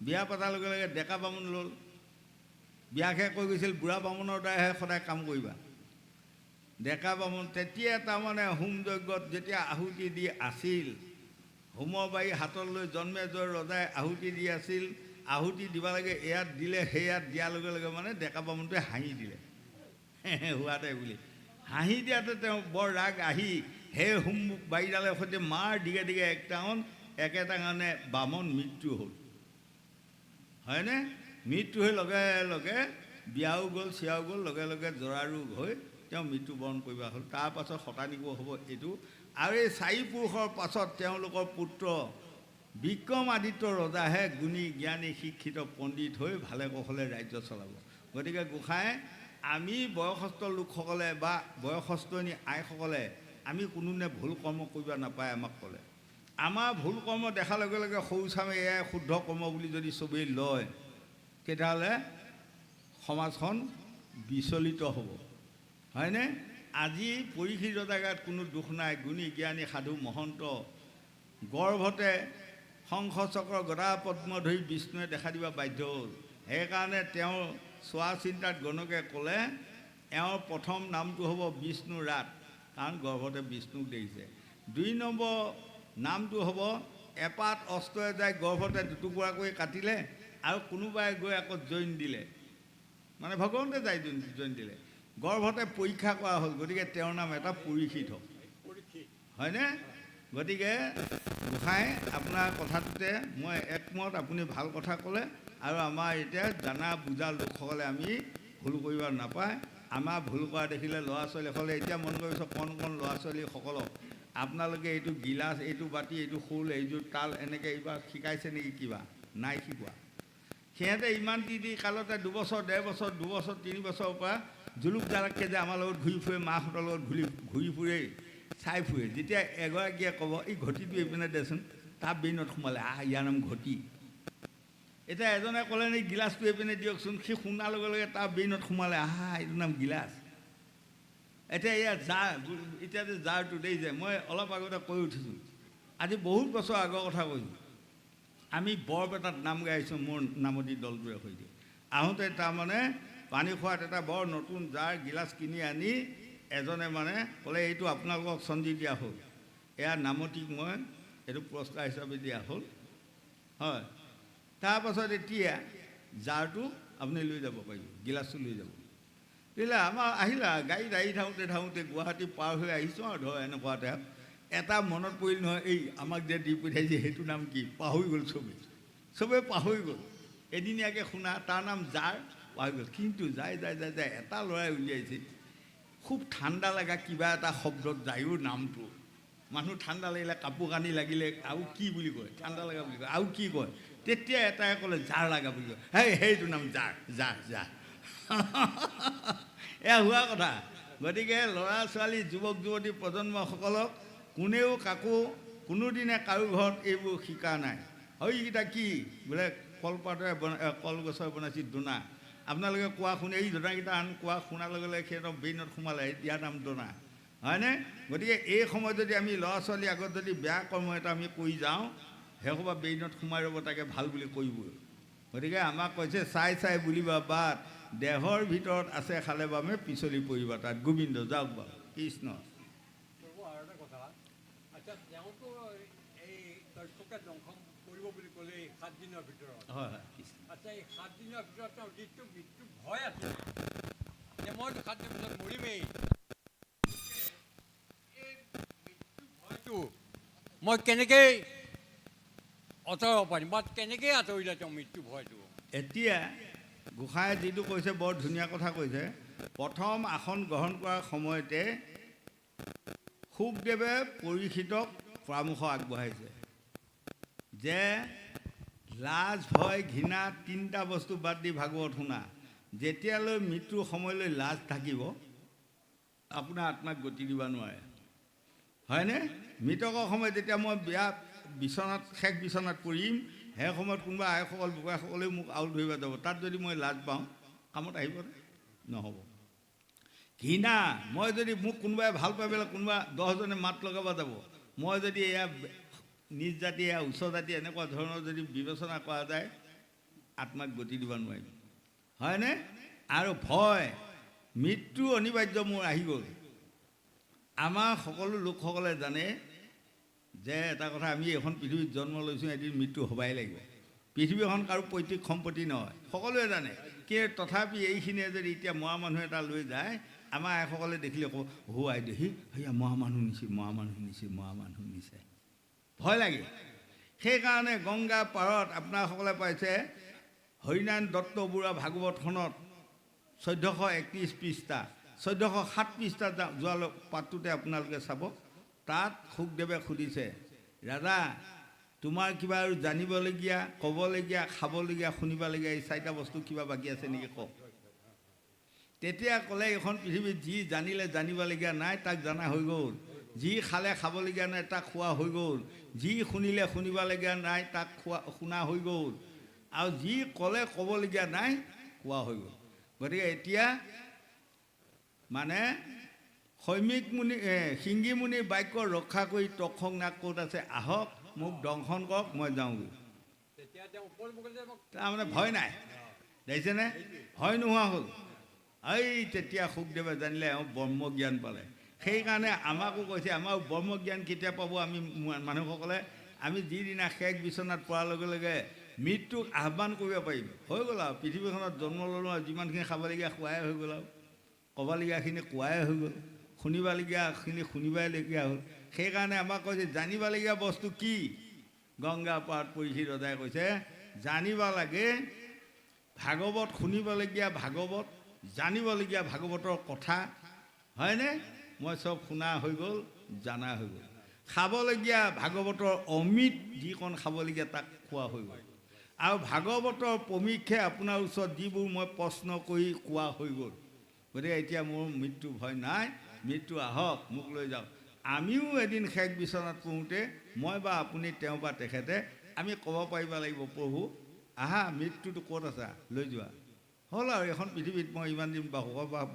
বিয়া পতাৰ লগে লগে ডেকা বামুণ ল'ল। বিয়াকে কৈ গৈছিল, বুঢ়া বামুণৰ দ্বাৰাহে সদায় কাম কৰিবা। ডেকা বামুণ তেতিয়া তাৰমানে হোম যজ্ঞত যেতিয়া আহুতি দি আছিল, হোমৰ বাৰী হাতত লৈ জন্মেজয় ৰজাই আহুতি দি আছিল। আহুতি দিব লাগে, ইয়াত দিলে, সেয়াত দিয়াৰ লগে লগে মানে ডেকা বামুণটোৱে হাঁহি দিলে, হোৱাতে বুলি হাঁহি দিয়াতে তেওঁ বৰ ৰাগ আহি সেই হোম বাৰীডালৰ সৈতে মাৰ দিগে দিগে একটাঙন, একেটাঙনে বামুণ মৃত্যু হ'ল, হয়নে? মৃত্যু হৈ লগে লগে বিয়াও গ'ল, চিয়াও গ'ল, লগে লগে জৰাৰোগ হৈ তেওঁ মৃত্যুবৰণ কৰিব হ'ল। তাৰপাছত শতাধিক হ'ব এইটো। আৰু এই ৪ পুৰুষৰ পাছত তেওঁলোকৰ পুত্ৰ বিক্ৰমাদিত্য ৰজাহে গুণী জ্ঞানী শিক্ষিত পণ্ডিত হৈ ভালে কৌশলে ৰাজ্য চলাব। গতিকে গোসাঁই আমি বয়সস্থ লোকসকলে বা বয়সস্থনী আইসকলে আমি কোনোদিনে ভুল কৰ্ম কৰিব নাপায় আমাক ক'লে। আমাৰ ভুল কৰ্ম দেখাৰ লগে লগে সৰু চামে এয়াই শুদ্ধ কৰ্ম বুলি যদি চবেই লয় তেতিয়াহ'লে সমাজখন বিচলিত হ'ব, হয়নে? আজি পৰীক্ষিত জেগাত কোনো দুখ নাই। গুণী জ্ঞানী সাধু মহন্ত গৰ্ভতে শংখ চক্ৰ গদা পদ্ম ধৰি বিষ্ণুৱে দেখা দিব বাধ্য হ'ল। সেইকাৰণে তেওঁ চোৱা চিন্তাত গণকে ক'লে এওঁৰ প্ৰথম নামটো হ'ব বিষ্ণু ৰাত, কাৰণ গৰ্ভতে বিষ্ণুক দেখিছে। 2 নম্বৰ নামটো হ'ব এপাত অস্ত্ৰৰে যাই গৰ্ভতে দুটুকুৰা কৰি কাটিলে আৰু কোনোবাই গৈ আকৌ জইন দিলে, মানে ভগৱন্তে যাই জইন দিলে। গৰ্ভতে পৰীক্ষা কৰা হ'ল, গতিকে তেওঁৰ নাম এটা পৰীক্ষিত, হয়নে? গতিকে গোসাঁই আপোনাৰ কথাটোতে মই একমত, আপুনি ভাল কথা ক'লে। আৰু আমাৰ এতিয়া জানা বুজা লোকসকলে আমি ভুল কৰিব নাপায়। আমাৰ ভুল কৰা দেখিলে ল'ৰা ছোৱালীসকলে এতিয়া মন কৰিছোঁ কণ কণ ল'ৰা ছোৱালীসকলক আপোনালোকে এইটো গিলাচ, এইটো বাতি, এইটো শোল, এইযোৰ তাল এনেকৈ এইবাৰ শিকাইছে নেকি? কিবা নাই শিকোৱা। সিহঁতে ইমান কালতে 2 বছৰ 1.5 বছৰ 2 বছৰ 3 বছৰৰ পৰা জুলুক জালাককৈ যে আমাৰ লগত ঘূৰি ফুৰে, মাহঁতৰ লগত ঘূৰি ফুৰে, চাই ফুৰে। যেতিয়া এগৰাকীয়ে ক'ব এই ঘটিটো এইপিনে দেচোন, তাৰ ব্ৰেইনত সোমালে ইয়াৰ নাম ঘটি। এতিয়া এজনে ক'লে নে গিলাচটো এইপিনে দিয়কচোন, সি শুনাৰ লগে লগে তাৰ ব্ৰেইনত সোমালে এইটোৰ নাম গিলাচ। এতিয়া এয়া জাৰ, এতিয়া যে জাৰটো দেই যে মই অলপ আগতে কৈ উঠিছোঁ, আজি বহুত বছৰ আগৰ কথা কৈছোঁ। আমি বৰপেটাত নাম গাইছোঁ মোৰ নামতি দলটোৱে সৈতে। আহোঁতে তাৰমানে পানী খোৱাত এটা বৰ নতুন জাৰ গিলাচ কিনি আনি এজনে মানে ক'লে এইটো আপোনালোকক চন্দি দিয়া হ'ল, এয়া নামতিক মই এইটো পুৰস্কাৰ হিচাপে দিয়া হ'ল, হয়। তাৰপাছত এতিয়া জাৰটো আপুনি লৈ যাব পাৰিব, গিলাচটো লৈ যাব। দিলে আমাৰ আহিলা গাড়ীত আহি থাকোঁতে গুৱাহাটী পাৰ হৈ আহিছোঁ আৰু ধৰ এনেকুৱাতে এটা মনত পৰিল নহয়, এই আমাক যে দি পঠিয়াইছে সেইটো নাম কি? পাহৰি গ'ল চবেই পাহৰি গ'ল। এদিনীয়াকৈ শুনা তাৰ নাম জাৰ, পাহৰি গ'ল। কিন্তু যায় এটা ল'ৰাই উলিয়াইছে, খুব ঠাণ্ডা লগা কিবা এটা শব্দত যায়ো নামটো। মানুহ ঠাণ্ডা লাগিলে, কাপোৰ কানি লাগিলে আৰু কি বুলি কয়, ঠাণ্ডা লগা বুলি কয়, আৰু কি কয়? তেতিয়া এটাই ক'লে জাৰ লগা বুলি কয়, সেইটো নাম জাৰ। এয়া হোৱা কথা। গতিকে ল'ৰা ছোৱালী, যুৱক যুৱতী প্ৰজন্মসকলক কোনেও কাকো কোনোদিনে কাৰো ঘৰত এইবোৰ শিকা নাই। এইকেইটা কি বোলে কলপাতেৰে কলগছৰ বনাইছে দোনা, আপোনালোকে কোৱা শুনে, এই দোনাকেইটা আন কোৱা শুনাৰ লগে লগে সিহঁতৰ ব্ৰেইনত সোমালে ইয়াৰ নাম দোনা, হয়নে? গতিকে এই সময়ত যদি আমি ল'ৰা ছোৱালীৰ আগত যদি বেয়া কৰ্ম এটা আমি কৰি যাওঁ, সেইসোপা ব্ৰেইনত সোমাই ৰ'ব, তাকে ভাল বুলি কৰিবই। গতিকে আমাক কৈছে চাই বুলিবা বাট, দেহৰ ভিতৰত আছে খালে বামে পিছলি পৰিবা তাত। গোবিন্দ যাওক বাৰু, কৃষ্ণ। হয় হয়, আচ্ছা, এই 7 দিনৰ ভিতৰত তেওঁৰ যিটো মৃত্যু ভয় আছে, মইতো 7 দিনৰ পিছত মৰিমেই, এই মৃত্যু ভয়টো মই কেনেকৈ আঁতৰাব পাৰিম বা কেনেকৈ আঁতৰিলে তেওঁ মৃত্যু ভয়টো? এতিয়া গোসাঁয়ে যিটো কৈছে বৰ ধুনীয়া কথা কৈছে। প্ৰথম আসন গ্ৰহণ কৰাৰ সময়তে শুকদেৱে পৰীক্ষিতক পৰামৰ্শ আগবঢ়াইছে যে লাজ ভয় ঘৃণা 3টা বস্তু বাদ দি ভাগৱত শুনা। যেতিয়ালৈ মৃত্যুৰ সময়লৈ লাজ থাকিব আপোনাৰ আত্মাক গতি দিব নোৱাৰে, হয়নে? মৃতকৰ সময়ত যেতিয়া মই শেষ বিচনাত পৰিম, সেই সময়ত কোনোবা আইসকল বোকাইসকলেও মোক আউল ধৰিব যাব। তাত যদি মই লাজ পাওঁ, কামত আহিবনে? নহ'ব। ঘৃণা, মই যদি মোক কোনোবাই ভাল পাই পেলাই কোনোবা 10জনে মাত লগাব যাব, মই যদি এয়া নিজ জাতি এয়া উচ্চ জাতি এনেকুৱা ধৰণৰ যদি বিবেচনা কৰা যায়, আত্মাক গতি দিব নোৱাৰিম, হয়নে? আৰু ভয়, মৃত্যু অনিবাৰ্য মোৰ আহি গ'ল। আমাৰ সকলো লোকসকলে জানে যে এটা কথা, আমি এখন পৃথিৱীত জন্ম লৈছোঁ, এদিন মৃত্যু হ'বাই লাগিব। পৃথিৱীখন কাৰো পৈতৃক সম্পত্তি নহয়, সকলোৱে জানে। কিন্তু তথাপি এইখিনিয়ে যদি এতিয়া মৰা মানুহ এটা লৈ যায়, আমাৰ আইসকলে দেখিলে ক'ব আই দেহি সেয়া মৰা মানুহ নিছে, ভয় লাগে। সেইকাৰণে গংগা পাৰত আপোনাৰসকলে পাইছে হৰিনাৰায়ণ দত্ত বৰুৱা ভাগৱতখনত 1431 পৃষ্ঠা, 1407 পৃষ্ঠা যোৱা পাঠটোতে আপোনালোকে চাব। তাত শুকদেৱে সুধিছে, ৰাজা তোমাৰ কিবা আৰু জানিবলগীয়া, ক'বলগীয়া, খাবলগীয়া, শুনিবলগীয়া এই 4টা বস্তু কিবা বাকী আছে নেকি কওক। তেতিয়া ক'লে এইখন পৃথিৱীত যি জানিলে জানিবলগীয়া নাই তাক জনা হৈ গ'ল, যি খালে খাবলগীয়া নাই তাক খোৱা হৈ গ'ল, যি শুনিলে শুনিবলগীয়া নাই তাক শুনা হৈ গ'ল, আৰু যি ক'লে ক'বলগীয়া নাই কোৱা হৈ গ'ল। গতিকে এতিয়া মানে সৈমিক মুনি সিংগী মুনিৰ বাক্য ৰক্ষা কৰি তক্ষক নাক ক'ত আছে, আহক মোক দংশন কৰক, মই যাওঁগৈ। তাৰমানে ভয় নাই, দেখিছেনে? ভয় নোহোৱা হ'ল। এই তেতিয়া শুকদেৱে জানিলে এওঁ ব্ৰহ্মজ্ঞান পালে। সেইকাৰণে আমাকো কৈছে, আমাৰ ব্ৰহ্মজ্ঞান কেতিয়া পাব আমি মানুহসকলে? আমি যিদিনা শেষ বিচনাত পৰাৰ লগে লগে মৃত্যুক আহ্বান কৰিব পাৰিম। হৈ গ'ল আৰু পৃথিৱীখনত জন্ম ল'লোঁ আৰু যিমানখিনি খাবলগীয়া খোৱাই হৈ গ'ল, আৰু ক'বলগীয়াখিনি কোৱাই হৈ গ'ল, শুনিবলগীয়াখিনি শুনিবলগীয়া হ'ল। সেইকাৰণে আমাক কৈছে জানিবলগীয়া বস্তু কি? গংগা পাৰত পৰিষি ৰজাই কৈছে জানিব লাগে ভাগৱত, শুনিবলগীয়া ভাগৱত, জানিবলগীয়া ভাগৱতৰ কথা, হয়নে? মই চব শুনা হৈ গ'ল, জানা হৈ গ'ল। খাবলগীয়া ভাগৱতৰ অমৃত যিকণ খাবলগীয়া তাক খোৱা হৈ গ'ল, আৰু ভাগৱতৰ সমীক্ষে আপোনাৰ ওচৰত যিবোৰ মই প্ৰশ্ন কৰি কোৱা হৈ গ'ল। গতিকে এতিয়া মোৰ মৃত্যু ভয় নাই, মৃত্যু আহক, মোক লৈ যাওক। আমিও এদিন শেষ বিচনাত পৰোঁতে মই বা আপুনি, তেওঁ বা তেখেতে আমি ক'ব পাৰিব লাগিব, প্ৰভু আহা, মৃত্যুটো ক'ত আছা, লৈ যোৱা। হ'ল আৰু এখন পৃথিৱীত মই ইমান দিন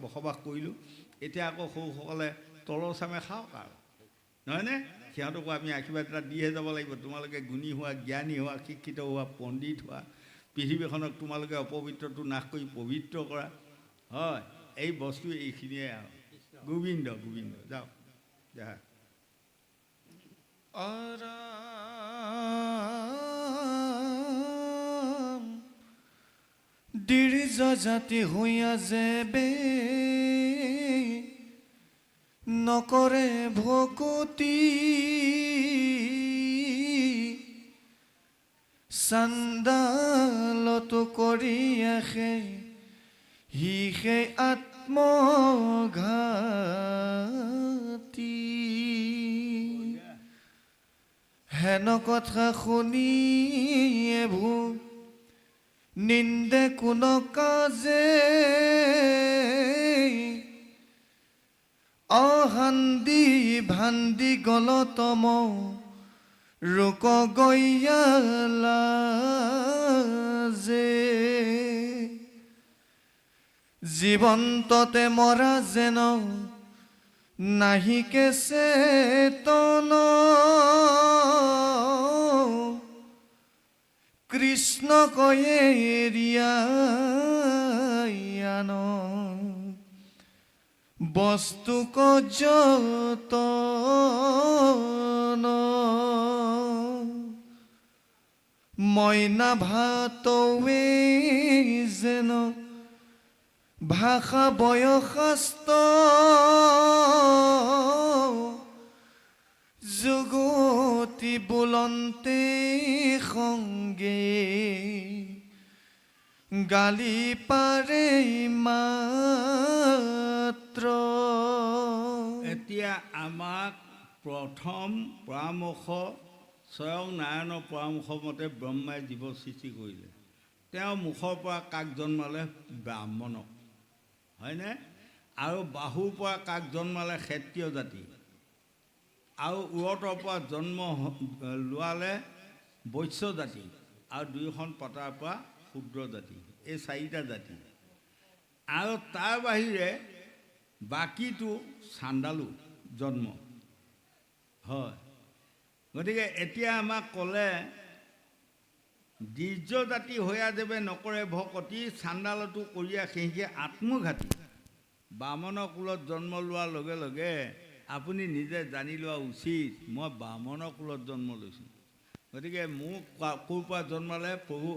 বসবাস কৰিলোঁ, এতিয়া আকৌ সৰুসকলে তলৰ চামে খাওক আৰু, নহয়নে? সিহঁতকো আমি আশীৰ্বাদ এটা দিহে যাব লাগিব। তোমালোকে গুণী হোৱা, জ্ঞানী হোৱা, শিক্ষিত হোৱা, পণ্ডিত হোৱা, পৃথিৱীখনক তোমালোকে অপবিত্ৰটো নাশ কৰি পবিত্ৰ কৰা। হয়, এই বস্তু এইখিনিয়ে আৰু। গোবিন্দ গোবিন্দ, যাওক যা। দীৰ্ঘ জাতি হৈয়া যেবে নকৰে ভকতি, চাণ্ডালতো কৰি আহে হিষে আত্মঘাতী। হেন কথা শুনি ভোগ নিন্দে কোন কাজে, অহান্দি ভান্দি গলতম ৰোক গয়ালা যে, জীৱন্ততে মৰা যেন নাহিকে চেতন, কৃষ্ণ কয়ে এৰিয়ান বস্তু যতন, মইনা ভাতৱে যেন ভাষা বয়সাস্ত, যুগতি বুলন্তে সংগে গালি পাৰে মাত্ৰ। এতিয়া আমাক প্ৰথম পৰামৰ্শ স্বয়ং নাৰায়ণৰ পৰামৰ্শ মতে ব্ৰহ্মাই জীৱ সৃষ্টি কৰিলে। তেওঁ মুখৰ পৰা কাক জন্মালে? ব্ৰাহ্মণক, হয়নে? আৰু বাহুৰ পৰা কাক জন্মালে? ক্ষত্ৰিয় জাতি। আৰু উৰতৰ পৰা জন্ম লোৱালে বৈশ্য জাতি, আৰু দুয়োখন পতাৰ পৰা ক্ষুদ্ৰ জাতি। এই চাৰিটা জাতি। আৰু তাৰ বাহিৰে বাকীটো চাণ্ডালো জন্ম, হয়। গতিকে এতিয়া আমাক ক'লে দ্বিজ জাতি হৈয়া দেৱে নকৰে ভকতি, চাণ্ডালতো কৰিয়া সেহিকে আত্মঘাতী। বামনৰ কুলত জন্ম লোৱাৰ লগে লগে আপুনি নিজে জানি লোৱা উচিত, মই বামনৰ কুলত জন্ম লৈছোঁ। গতিকে মোক ক'ৰ পৰা জন্মালে? প্ৰভু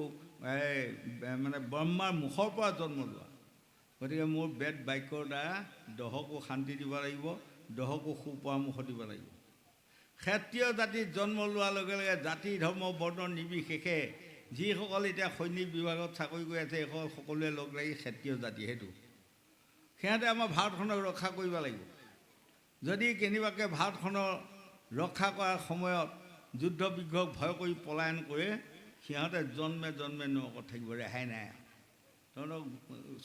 মানে ব্ৰহ্মাৰ মুখৰ পৰা জন্ম লোৱা। গতিকে মোৰ বেদ বাক্যৰ দ্বাৰা দহকো শান্তি দিব লাগিব, দহকো সুপৰামৰ্শ দিব লাগিব। ক্ষত্ৰিয় জাতিত জন্ম লোৱাৰ লগে লগে জাতি ধৰ্ম বৰ্ণ নিৰ্বিশেষে যিসকল এতিয়া সৈনিক বিভাগত চাকৰি কৰি আছে, সেইসকল সকলোৱে লগ লাগি ক্ষত্ৰিয় জাতি। সেইটো সিহঁতে আমাৰ ভাৰতখনক ৰক্ষা কৰিব লাগিব। যদি কেনেবাকৈ ভাৰতখনৰ ৰক্ষা কৰাৰ সময়ত যুদ্ধ বিগ্ৰহ ভয় কৰি পলায়ন কৰে, সিহঁতে জন্মে জন্মে নৰকত থাকিব, ৰেহাই নাই। তহঁতক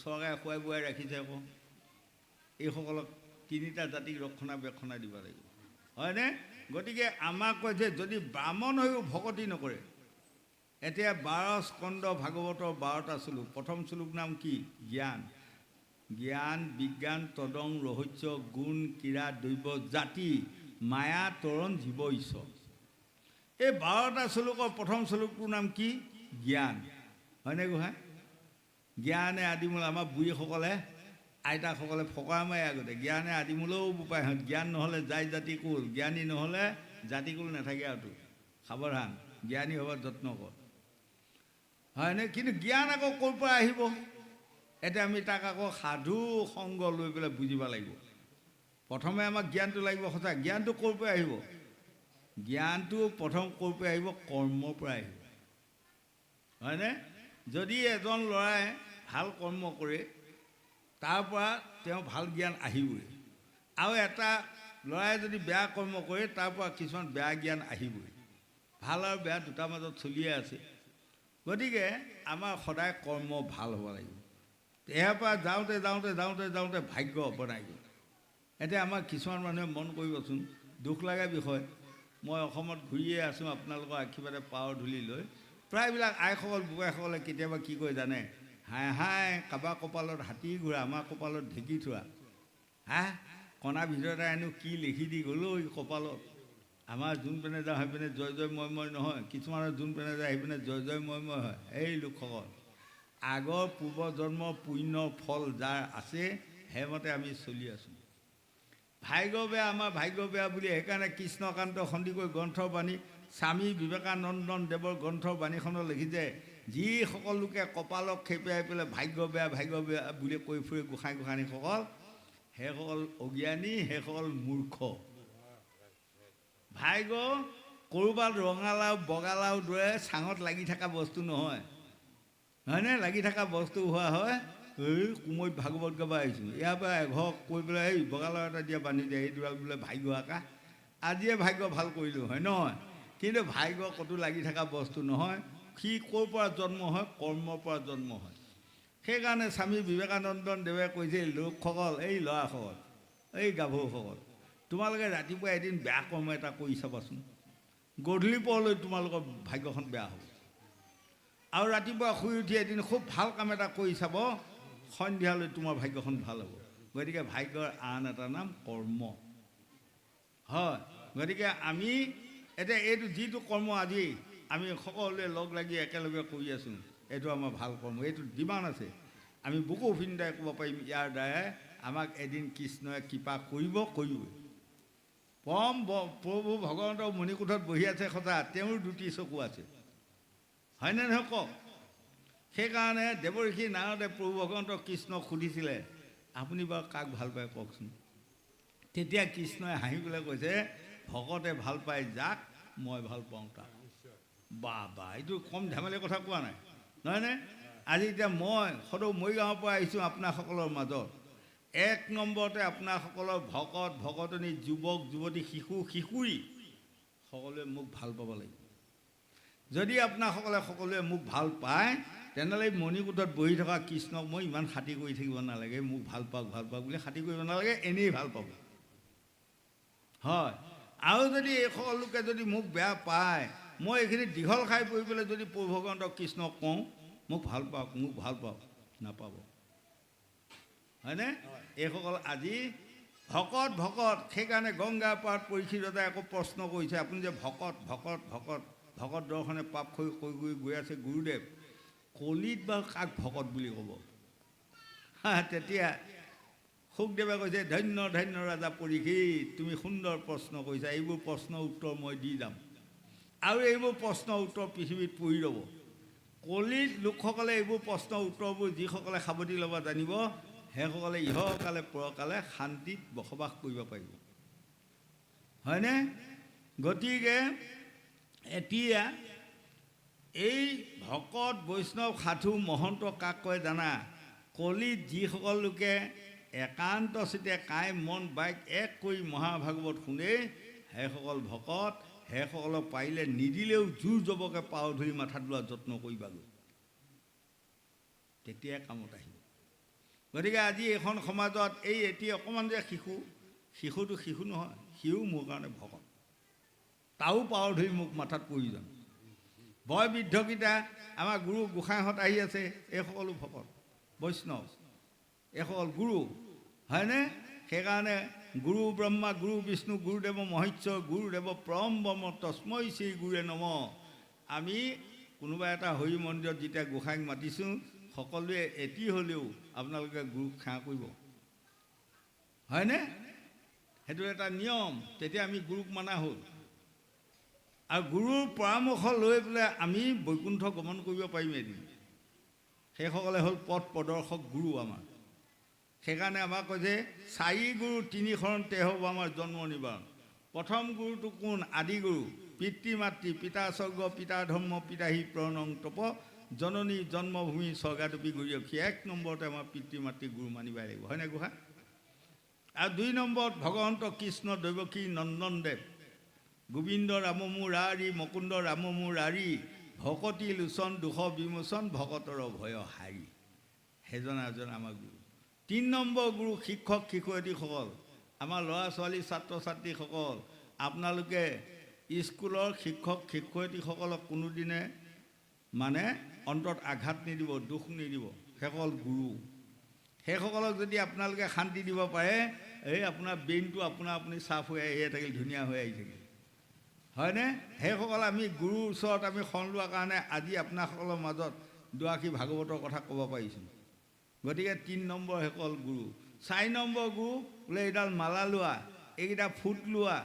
চৰকাৰে খুৱাই বুৱাই ৰাখিছে আকৌ এইসকলক তিনিটা জাতিক ৰক্ষণাবেক্ষণা দিব লাগিব হয়নে গতিকে আমাক কৈছে যদি ব্ৰাহ্মণ হৈও ভকতি নকৰে এতিয়া 12 স্কন্ধ ভাগৱতৰ 12টা শ্লোক প্ৰথম শ্লোক নাম কি জ্ঞান জ্ঞান বিজ্ঞান তদং ৰহস্য গুণ ক্ৰীড়া দৈৱ জাতি মায়া তৰণ জীৱ ঈশ্বৰ এই 12টা শ্লোকৰ প্ৰথম শ্লোকটোৰ নাম কি জ্ঞান হয়নে গোহাঁই জ্ঞানে আদিমূল আমাৰ বুঢ়ীসকলে আইতাসকলে ফকৰা মাৰে আগতে জ্ঞানে আদিমূলেও বোপায় হয় জ্ঞান নহ'লে যায় জাতি কুল জ্ঞানী নহ'লে জাতি কুল নাথাকে আৰু সাৱধান জ্ঞানী হ'ব যত্ন কৰ হয়নে কিন্তু জ্ঞান আকৌ ক'ৰ পৰা আহিব এতিয়া আমি তাক আকৌ সাধু সংগ লৈ পেলাই বুজিব লাগিব প্ৰথমে আমাক জ্ঞানটো লাগিব সঁচা জ্ঞানটো ক'ৰ পৰা আহিব জ্ঞানটো প্ৰথম ক'ৰ পৰা আহিব কৰ্মৰ পৰা আহিব হয়নে যদি এজন ল'ৰাই ভাল কৰ্ম কৰে তাৰ পৰা তেওঁ ভাল জ্ঞান আহিবই আৰু এটা ল'ৰাই যদি বেয়া কৰ্ম কৰে তাৰ পৰা কিছুমান বেয়া জ্ঞান আহিবই ভাল আৰু বেয়া দুটাৰ মাজত চলিয়ে আছে গতিকে আমাৰ সদায় কৰ্ম ভাল হ'ব লাগিব ইয়াৰ পৰা যাওঁতে যাওঁতে যাওঁতে যাওঁতে ভাগ্য বনাই গ'ল এতিয়া আমাৰ কিছুমান মানুহে মন কৰিবচোন দুখ লগা বিষয় মই অসমত ঘূৰিয়ে আছোঁ আপোনালোকৰ আশীৰ্বাদে পাৱাৰ ধূলি লৈ প্ৰায়বিলাক আইসকল বোৱাইসকলে কেতিয়াবা কি কয় জানে হাই হাই কাৰোবাৰ কপালত হাতী ঘূৰা আমাৰ কপালত ঢেঁকী থোৱা হা কণাৰ ভিতৰতে এনো কি লিখি দি গ'লো কপালত আমাৰ যোন পিনে যাওঁ সেইপিনে জয় জয় ময় নহয় কিছুমানৰ যোন পিনে যায় সেইপিনে জয় জয় ময় হয় এই লোকসকল আগৰ পূৰ্বজন্মৰ পুণ্যৰ ফল যাৰ আছে সেইমতে আমি চলি আছোঁ ভাগ্য বেয়া আমাৰ ভাগ্য বেয়া বুলি সেইকাৰণে কৃষ্ণকান্ত সন্দিকৈ গ্ৰন্থৰ বাণী স্বামী বিবেকানন্দন দেৱৰ গ্ৰন্থৰ বাণীখনত লিখিছে যিসকল লোকে কপালক খেপিয়াই পেলাই ভাগ্য বেয়া বুলি কৈ ফুৰে গোসাঁই গোসাঁনীসকল সেইসকল অজ্ঞানী সেইসকল মূৰ্খ ভাগ্য ক'ৰবাত ৰঙালাও বগালাও দৰে চাঙত লাগি থকা বস্তু নহয় হয়নে লাগি থকা বস্তু হোৱা হয় এই কুমৈত ভাগৱত গাব আহিছোঁ ইয়াৰ পৰা এঘৰ কৈ পেলাই এই বগালাও এটা দিয়া বান্ধি দিয়ে সেইটো বোলে ভাগ্য আকা আজিয়ে ভাগ্য ভাল কৰিলোঁ হয় নহয় কিন্তু ভাগ্য ক'তো লাগি থকা বস্তু নহয় সি ক'ৰ পৰা জন্ম হয় কৰ্মৰ পৰা জন্ম হয় সেইকাৰণে স্বামী বিবেকানন্দন দেৱে কৈছে লোকসকল এই ল'ৰাসকল এই গাভৰুসকল তোমালোকে ৰাতিপুৱা এদিন বেয়া কৰ্ম এটা কৰি চাবাচোন গধূলি পৰলৈ তোমালোকৰ ভাগ্যখন বেয়া হ'ব আৰু ৰাতিপুৱা শুই উঠি এদিন খুব ভাল কাম এটা কৰি চাব সন্ধিয়ালৈ তোমাৰ ভাগ্যখন ভাল হ'ব গতিকে ভাগ্যৰ আন এটা নাম কৰ্ম হয় গতিকে আমি এতিয়া এইটো যিটো কৰ্ম আজি আমি সকলোৱে লগ লাগি একেলগে কৰি আছোঁ এইটো আমাৰ ভাল কৰ্ম এইটো ডিমাণ্ড আছে আমি বুকু ভিন্দাই ক'ব পাৰিম ইয়াৰ দ্বাৰাই আমাক এদিন কৃষ্ণই কৃপা কৰিবই পৰম প্ৰভু ভগৱন্ত মণিকোঠত বহি আছে সঁচা তেওঁৰ দুটি চকু আছে হয়নে নহয় কওক সেইকাৰণে দেৱঋষি নাৰদে প্ৰভু ভগৱন্ত কৃষ্ণক সুধিছিলে আপুনি বাৰু কাক ভাল পায় কওকচোন তেতিয়া কৃষ্ণই হাঁহি পেলাই কৈছে ভকতে ভাল পায় যাক মই ভাল পাওঁ তাক বা এইটো কম ধেমালি কথা কোৱা নাই নহয়নে আজি এতিয়া মই সদৌ মৰিগাঁৱৰ পৰা আহিছোঁ আপোনাসকলৰ মাজত এক নম্বৰতে আপোনাসকলৰ ভকত ভকতনী যুৱক যুৱতী শিশুৰী সকলোৱে মোক ভাল পাব লাগিব যদি আপোনাসকলে সকলোৱে মোক ভাল পায় তেনেহ'লে মণিকোঠত বহি থকা কৃষ্ণক মই ইমান খাতি কৰি থাকিব নালাগে মোক ভাল পাওক বুলি খাতি কৰিব নালাগে এনেই ভাল পাব হয় আৰু যদি এই সকলো লোকে যদি মোক বেয়া পায় মই এইখিনি দীঘল খাই পৰি পেলাই যদি প্ৰভু ভগৱন্ত কৃষ্ণক কওঁ মোক ভাল পাওক নাপাব হয়নে এইসকল আজি ভকত সেইকাৰণে গংগা পাৰত পৰীক্ষিততাই আকৌ প্ৰশ্ন কৰিছে আপুনি যে ভকত দৰ্শনে পাপ কৰি গৈ আছে গুৰুদেৱ কলিত বা কাক ভকত বুলি ক'ব তেতিয়া শুকদেৱে কৈছে ধন্য ৰাজা পৰীক্ষিত তুমি সুন্দৰ প্ৰশ্ন কৰিছা এইবোৰ প্ৰশ্নৰ উত্তৰ মই দি যাম আৰু এইবোৰ প্ৰশ্নৰ উত্তৰ পৃথিৱীত পৰি ৰ'ব কলিত লোকসকলে এইবোৰ প্ৰশ্নৰ উত্তৰবোৰ যিসকলে সাৱটি ল'ব জানিব সেইসকলে ইহকালে পৰকালে শান্তিত বসবাস কৰিব পাৰিব হয়নে গতিকে এতিয়া এই ভকত বৈষ্ণৱ সাধু মহন্ত কাক কয় জানা কলিত যিসকল লোকে একান্ত চিতে কায় মন বাইক এক কৰি মহাভাগৱত শুনে সেইসকল ভকত সেইসকলক পাৰিলে নিদিলেও জোৰ জবকে পাও ধৰি মাথাত লোৱা যত্ন কৰিবাগৈ তেতিয়াই কামত আহিব। গতিকে আজি এইখন সমাজত এই এটি অকণমান যে শিশুটো শিশু নহয়, সিও মোৰ কাৰণে ভকত, তাও পাৱাৰ ধৰি মোক মাথাত প্ৰয়োজন। বয় বৃদ্ধকেইটা আমাৰ গুৰু গোসাঁইহঁত আহি আছে, এই সকলো ভকত বৈষ্ণৱ, এইসকল গুৰু, হয়নে? সেইকাৰণে গুৰু ব্ৰহ্মা গুৰু বিষ্ণু গুৰুদেৱ মহেশ্বৰ গুৰুদেৱ পৰম ব্ৰহ্ম তস্মৈ শ্ৰী গুৰুৱে নম। আমি কোনোবা এটা হৰি মন্দিৰত যেতিয়া গোসাঁইক মাতিছোঁ, সকলোৱে এটি হ'লেও আপোনালোকে গুৰুক সেৱা কৰিব, হয়নে? সেইটো এটা নিয়ম। তেতিয়া আমি গুৰুক মানা হ'ল। আৰু গুৰুৰ পৰামৰ্শ লৈ পেলাই আমি বৈকুণ্ঠ গমন কৰিব পাৰিম এদিন। সেইসকলে হ'ল পথ প্ৰদৰ্শক গুৰু আমাৰ। সেইকাৰণে আমাক কৈছে চাৰি গুৰু তিনি শৰণ তে হ'ব আমাৰ জন্ম নিবাৰণ। প্ৰথম গুৰুটো কোন? আদি গুৰু, পিতৃ মাতৃ পিতা স্বৰ্গ পিতা ধৰ্ম পিতাহি প্ৰণং তপ জননী জন্মভূমি স্বৰ্গাদপি গৰিয়সী। ১ নম্বৰতে আমাৰ পিতৃ মাতৃ গুৰু মানিবই লাগিব, হয়নে গোসাঁই? আৰু ২ নম্বৰত ভগৱন্ত কৃষ্ণ দৈৱকী নন্দনদেৱ, গোবিন্দ ৰাম মুৰাৰী মুকুন্দ ৰাম মুৰাৰী ভকতি লোচন দুখ বিমোচন ভকতৰ ভয় হাৰি। সেইজন এজন আমাৰ গুৰু। ৩ নম্বৰ গুৰু শিক্ষক শিক্ষয়িত্ৰীসকল, আমাৰ ল'ৰা ছোৱালী ছাত্ৰ ছাত্ৰীসকল। আপোনালোকে স্কুলৰ শিক্ষক শিক্ষয়িত্ৰীসকলক কোনোদিনে মানে অন্তৰত আঘাত নিদিব, দুখ নিদিব। সেইসকল গুৰু। সেইসকলক যদি আপোনালোকে শান্তি দিব পাৰে, এই আপোনাৰ ব্ৰেইনটো আপুনি চাফ হৈ আহিয়ে থাকিল, ধুনীয়া হৈ আহি থাকিল, হয়নে? সেইসকল আমি গুৰুৰ ওচৰত আমি শৰণ লোৱাৰ কাৰণে আজি আপোনাসকলৰ মাজত দুআষাৰ ভাগৱতৰ কথা ক'ব পাৰিছোঁ। গতিকে ৩ নম্বৰ সেইসকল গুৰু। ৪ নম্বৰ গুৰু বোলে এইডাল মালা লোৱা, এইকেইটা ফুট লোৱা,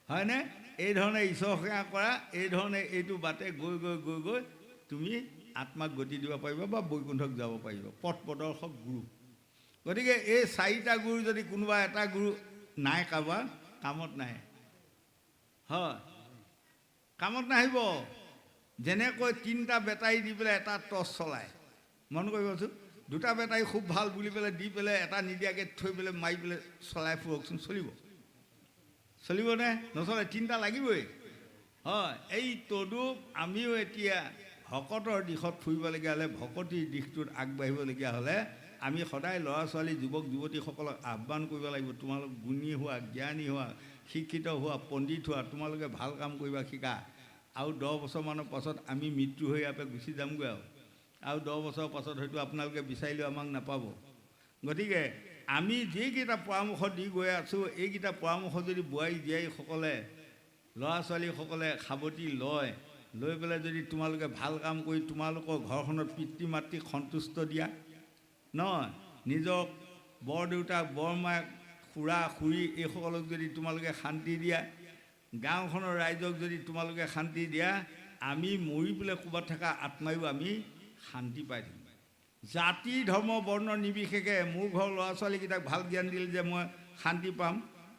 হয়নে? এইধৰণে ঈশ্বৰ সেৱা কৰা, এইধৰণে এইটো বাটে গৈ গৈ গৈ গৈ তুমি আত্মাক গতি দিব পাৰিবা বা বৈকুণ্ঠক যাব পাৰিবা। পথ প্ৰদৰ্শক গুৰু। গতিকে এই 4টা গুৰু যদি কোনোবা এটা গুৰু নাই কাৰোবাৰ, কামত নাহে, হয়, কামত নাহিব। যেনেকৈ 3টা বেটাৰী দি পেলাই এটা টৰ্চ চলায়, মন কৰিবচোন। 2টা বেটাৰী খুব ভাল বুলি পেলাই দি পেলাই এটা নিদিয়াকৈ থৈ পেলাই মাৰি পেলাই চলাই ফুৰকচোন, চলিব? চলিবনে? নচলে। 3টা লাগিবই, হয়। এই তদুপ আমিও এতিয়া ভকতৰ দিশত ফুৰিবলগীয়া হ'লে, ভকতিৰ দিশটোত আগবাঢ়িবলগীয়া হ'লে আমি সদায় ল'ৰা ছোৱালী যুৱক যুৱতীসকলক আহ্বান কৰিব লাগিব, তোমালোক গুণী হোৱা, জ্ঞানী হোৱা, শিক্ষিত হোৱা, পণ্ডিত হোৱা, তোমালোকে ভাল কাম কৰিবা শিকা। আৰু 10 বছৰমানৰ পাছত আমি মৃত্যু হৈ ইয়াৰ পৰা গুচি যামগৈ। আৰু 10 বছৰৰ পাছত হয়তো আপোনালোকে বিচাৰিলেও আমাক নাপাব। গতিকে আমি যিকেইটা পৰামৰ্শ দি গৈ আছোঁ, এইকেইটা পৰামৰ্শ যদি বোৱাৰী জীয়াৰীসকলে, ল'ৰা ছোৱালীসকলে সাৱটি লৈ পেলাই যদি তোমালোকে ভাল কাম কৰি তোমালোকৰ ঘৰখনত পিতৃ মাতৃক সন্তুষ্ট দিয়া, নহয়, নিজৰ বৰদেউতাক বৰমাক খুৰা খুৰী এইসকলক যদি তোমালোকে শান্তি দিয়া, গাঁওখনৰ ৰাইজক যদি তোমালোকে শান্তি দিয়া, আমি মৰি পেলাই ক'ৰবাত থকা আত্মায়ো আমি শান্তি পাই থাকিম। জাতি ধৰ্ম বৰ্ণ নিৰ্বিশেষে মোৰ ঘৰৰ ল'ৰা ছোৱালীকেইটাক ভাল জ্ঞান দিলে যে মই শান্তি পাম,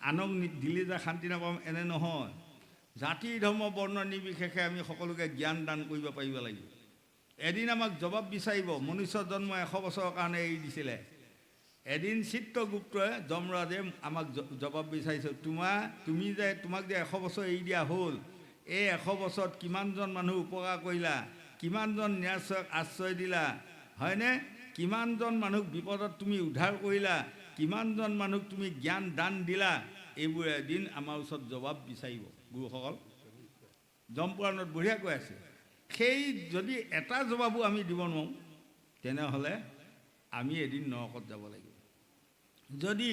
আনক দিলে যে শান্তি নাপাম, এনে নহয়। জাতি ধৰ্ম বৰ্ণ নিৰ্বিশেষে আমি সকলোকে জ্ঞান দান কৰিব পাৰিব লাগিব। এদিন আমাক জবাব বিচাৰিব। মনুষ্য জন্ম 100 বছৰৰ কাৰণে এৰি দিছিলে। এদিন চিত্ৰগুপ্তই যমৰাজে আমাক জবাব বিচাৰিছে, তোমাক যে 100 বছৰ এৰি দিয়া হ'ল, এই 100 বছৰত কিমানজন মানুহ উপকাৰ কৰিলা, কিমানজন নিৰাশ্ৰয়ক আশ্ৰয় দিলা, হয়নে? কিমানজন মানুহক বিপদত তুমি উদ্ধাৰ কৰিলা, কিমানজন মানুহক তুমি জ্ঞান দান দিলা, এইবোৰ এদিন আমাৰ ওচৰত জবাব বিচাৰিব গুৰুসকল। যমপুৰাণত বঢ়িয়াকৈ আছে। সেই যদি এটা জবাবো আমি দিব নোৱাৰোঁ, তেনেহ'লে আমি এদিন নৰকত যাব লাগিব। যদি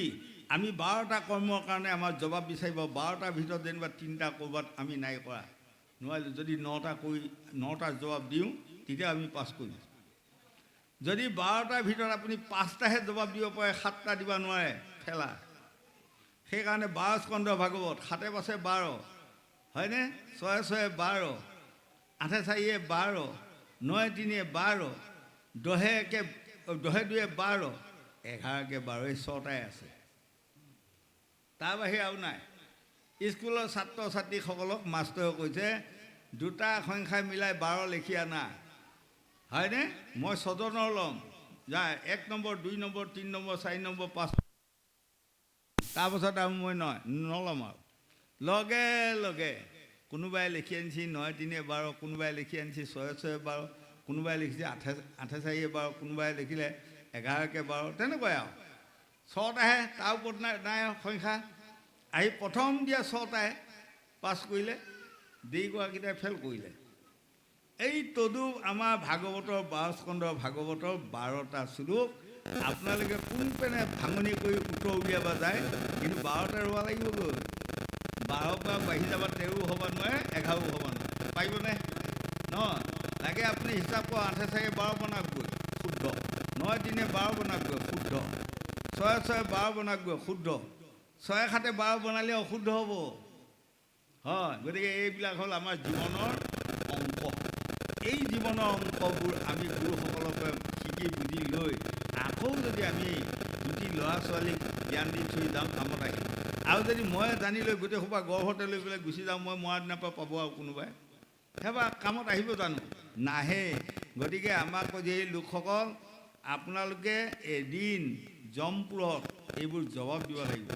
আমি 12টা কৰ্মৰ কাৰণে আমাৰ জবাব বিচাৰিব, 12টাৰ ভিতৰত যেনিবা 3টা ক'ৰবাত আমি নাই কৰা, নোৱাৰিলোঁ, যদি 9টা জবাব দিওঁ, তেতিয়া আমি পাছ কৰিম। যদি 12টাৰ ভিতৰত আপুনি 5টাহে জবাব দিব পাৰে, 7টা দিব নোৱাৰে, ফেলা। সেইকাৰণে 12 স্কন্ধ ভাগৱত, 7 5 12, হয়নে? 6 6 12, 8 4 12, 9 3 12, 10 2 12, 11 12, এই 6টাই আছে। তাৰ বাহিৰে আৰু নাই। স্কুলৰ ছাত্ৰ ছাত্ৰীসকলক মাষ্টৰে কৈছে 2টা সংখ্যা মিলাই 12 লিখি আনা, হয়নে? মই 6জনৰ ল'ম, যা 1 নম্বৰ 2 নম্বৰ 3 নম্বৰ 4 নম্বৰ 5, তাৰপাছত আৰু মই নল'ম আৰু। লগে লগে কোনোবাই লিখি আনিছে 9 3 12, কোনোবাই লিখি আনিছে 6 6 12, কোনোবাই লিখিছে আঠে চাৰি বাৰ, কোনোবাই লিখিলে 11কে 12, তেনেকুৱাই আৰু 6টাহে, তাৰ ওপৰত নাই সংখ্যা। আহি প্ৰথম দিয়া 6টাই পাছ কৰিলে, দেৰি কৰাকেইটাই ফেল কৰিলে। এই তদু আমাৰ ভাগৱতৰ 12 স্কন্ধৰ ভাগৱতৰ 12টা শ্লোক আপোনালোকে কোনপেনে ভাঙনি কৰি উত্তৰ উলিয়াব যায়, কিন্তু 12টা ৰোৱা লাগিবগৈ। 12ৰ পৰা বাঢ়ি যাব, 13 হ'ব নোৱাৰে, 11 হ'ব নোৱাৰে, পাৰিবনে? নহয়, লাগে আপুনি হিচাপ কৰক, 8 4 12 বনাওকগৈ, শুদ্ধ। 9 3 12 বনাওকগৈ, শুদ্ধ। 6 6 12 বনাওকগৈ, শুদ্ধ। 6 7 12 বনালে অশুদ্ধ হ'ব। হয়, গতিকে এইবিলাক হ'ল আমাৰ জীৱনৰ অংক। এই জীৱনৰ অংকবোৰ আমি গুৰুসকলকে শিকি বুজি লৈ আকৌ যদি আমি দুটি ল'ৰা ছোৱালীক জ্ঞান দি থৈ যাওঁ, কামত আহিম। আৰু যদি মই জানি লৈ গোটেই সোপা গৰ্ভতে লৈ পেলাই গুচি যাওঁ, মই মৰা দিনাৰ পৰা পাব আৰু কোনোবাই, সেইবাৰ কামত আহিব জানো? নাহে। গতিকে আমাক এই লোকসকল, আপোনালোকে এদিন জমপুৰত এইবোৰ জবাব দিব লাগিব।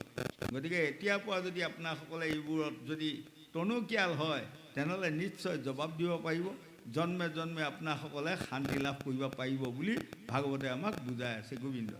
গতিকে এতিয়াৰ পৰা যদি আপোনাসকলে এইবোৰত যদি টনকিয়াল হয়, তেনেহ'লে নিশ্চয় জবাব দিব পাৰিব। জন্মে জন্মে আপোনাসকলে শান্তি লাভ কৰিব পাৰিব বুলি ভাগৱতে আমাক বুজাই আছে। গোবিন্দ।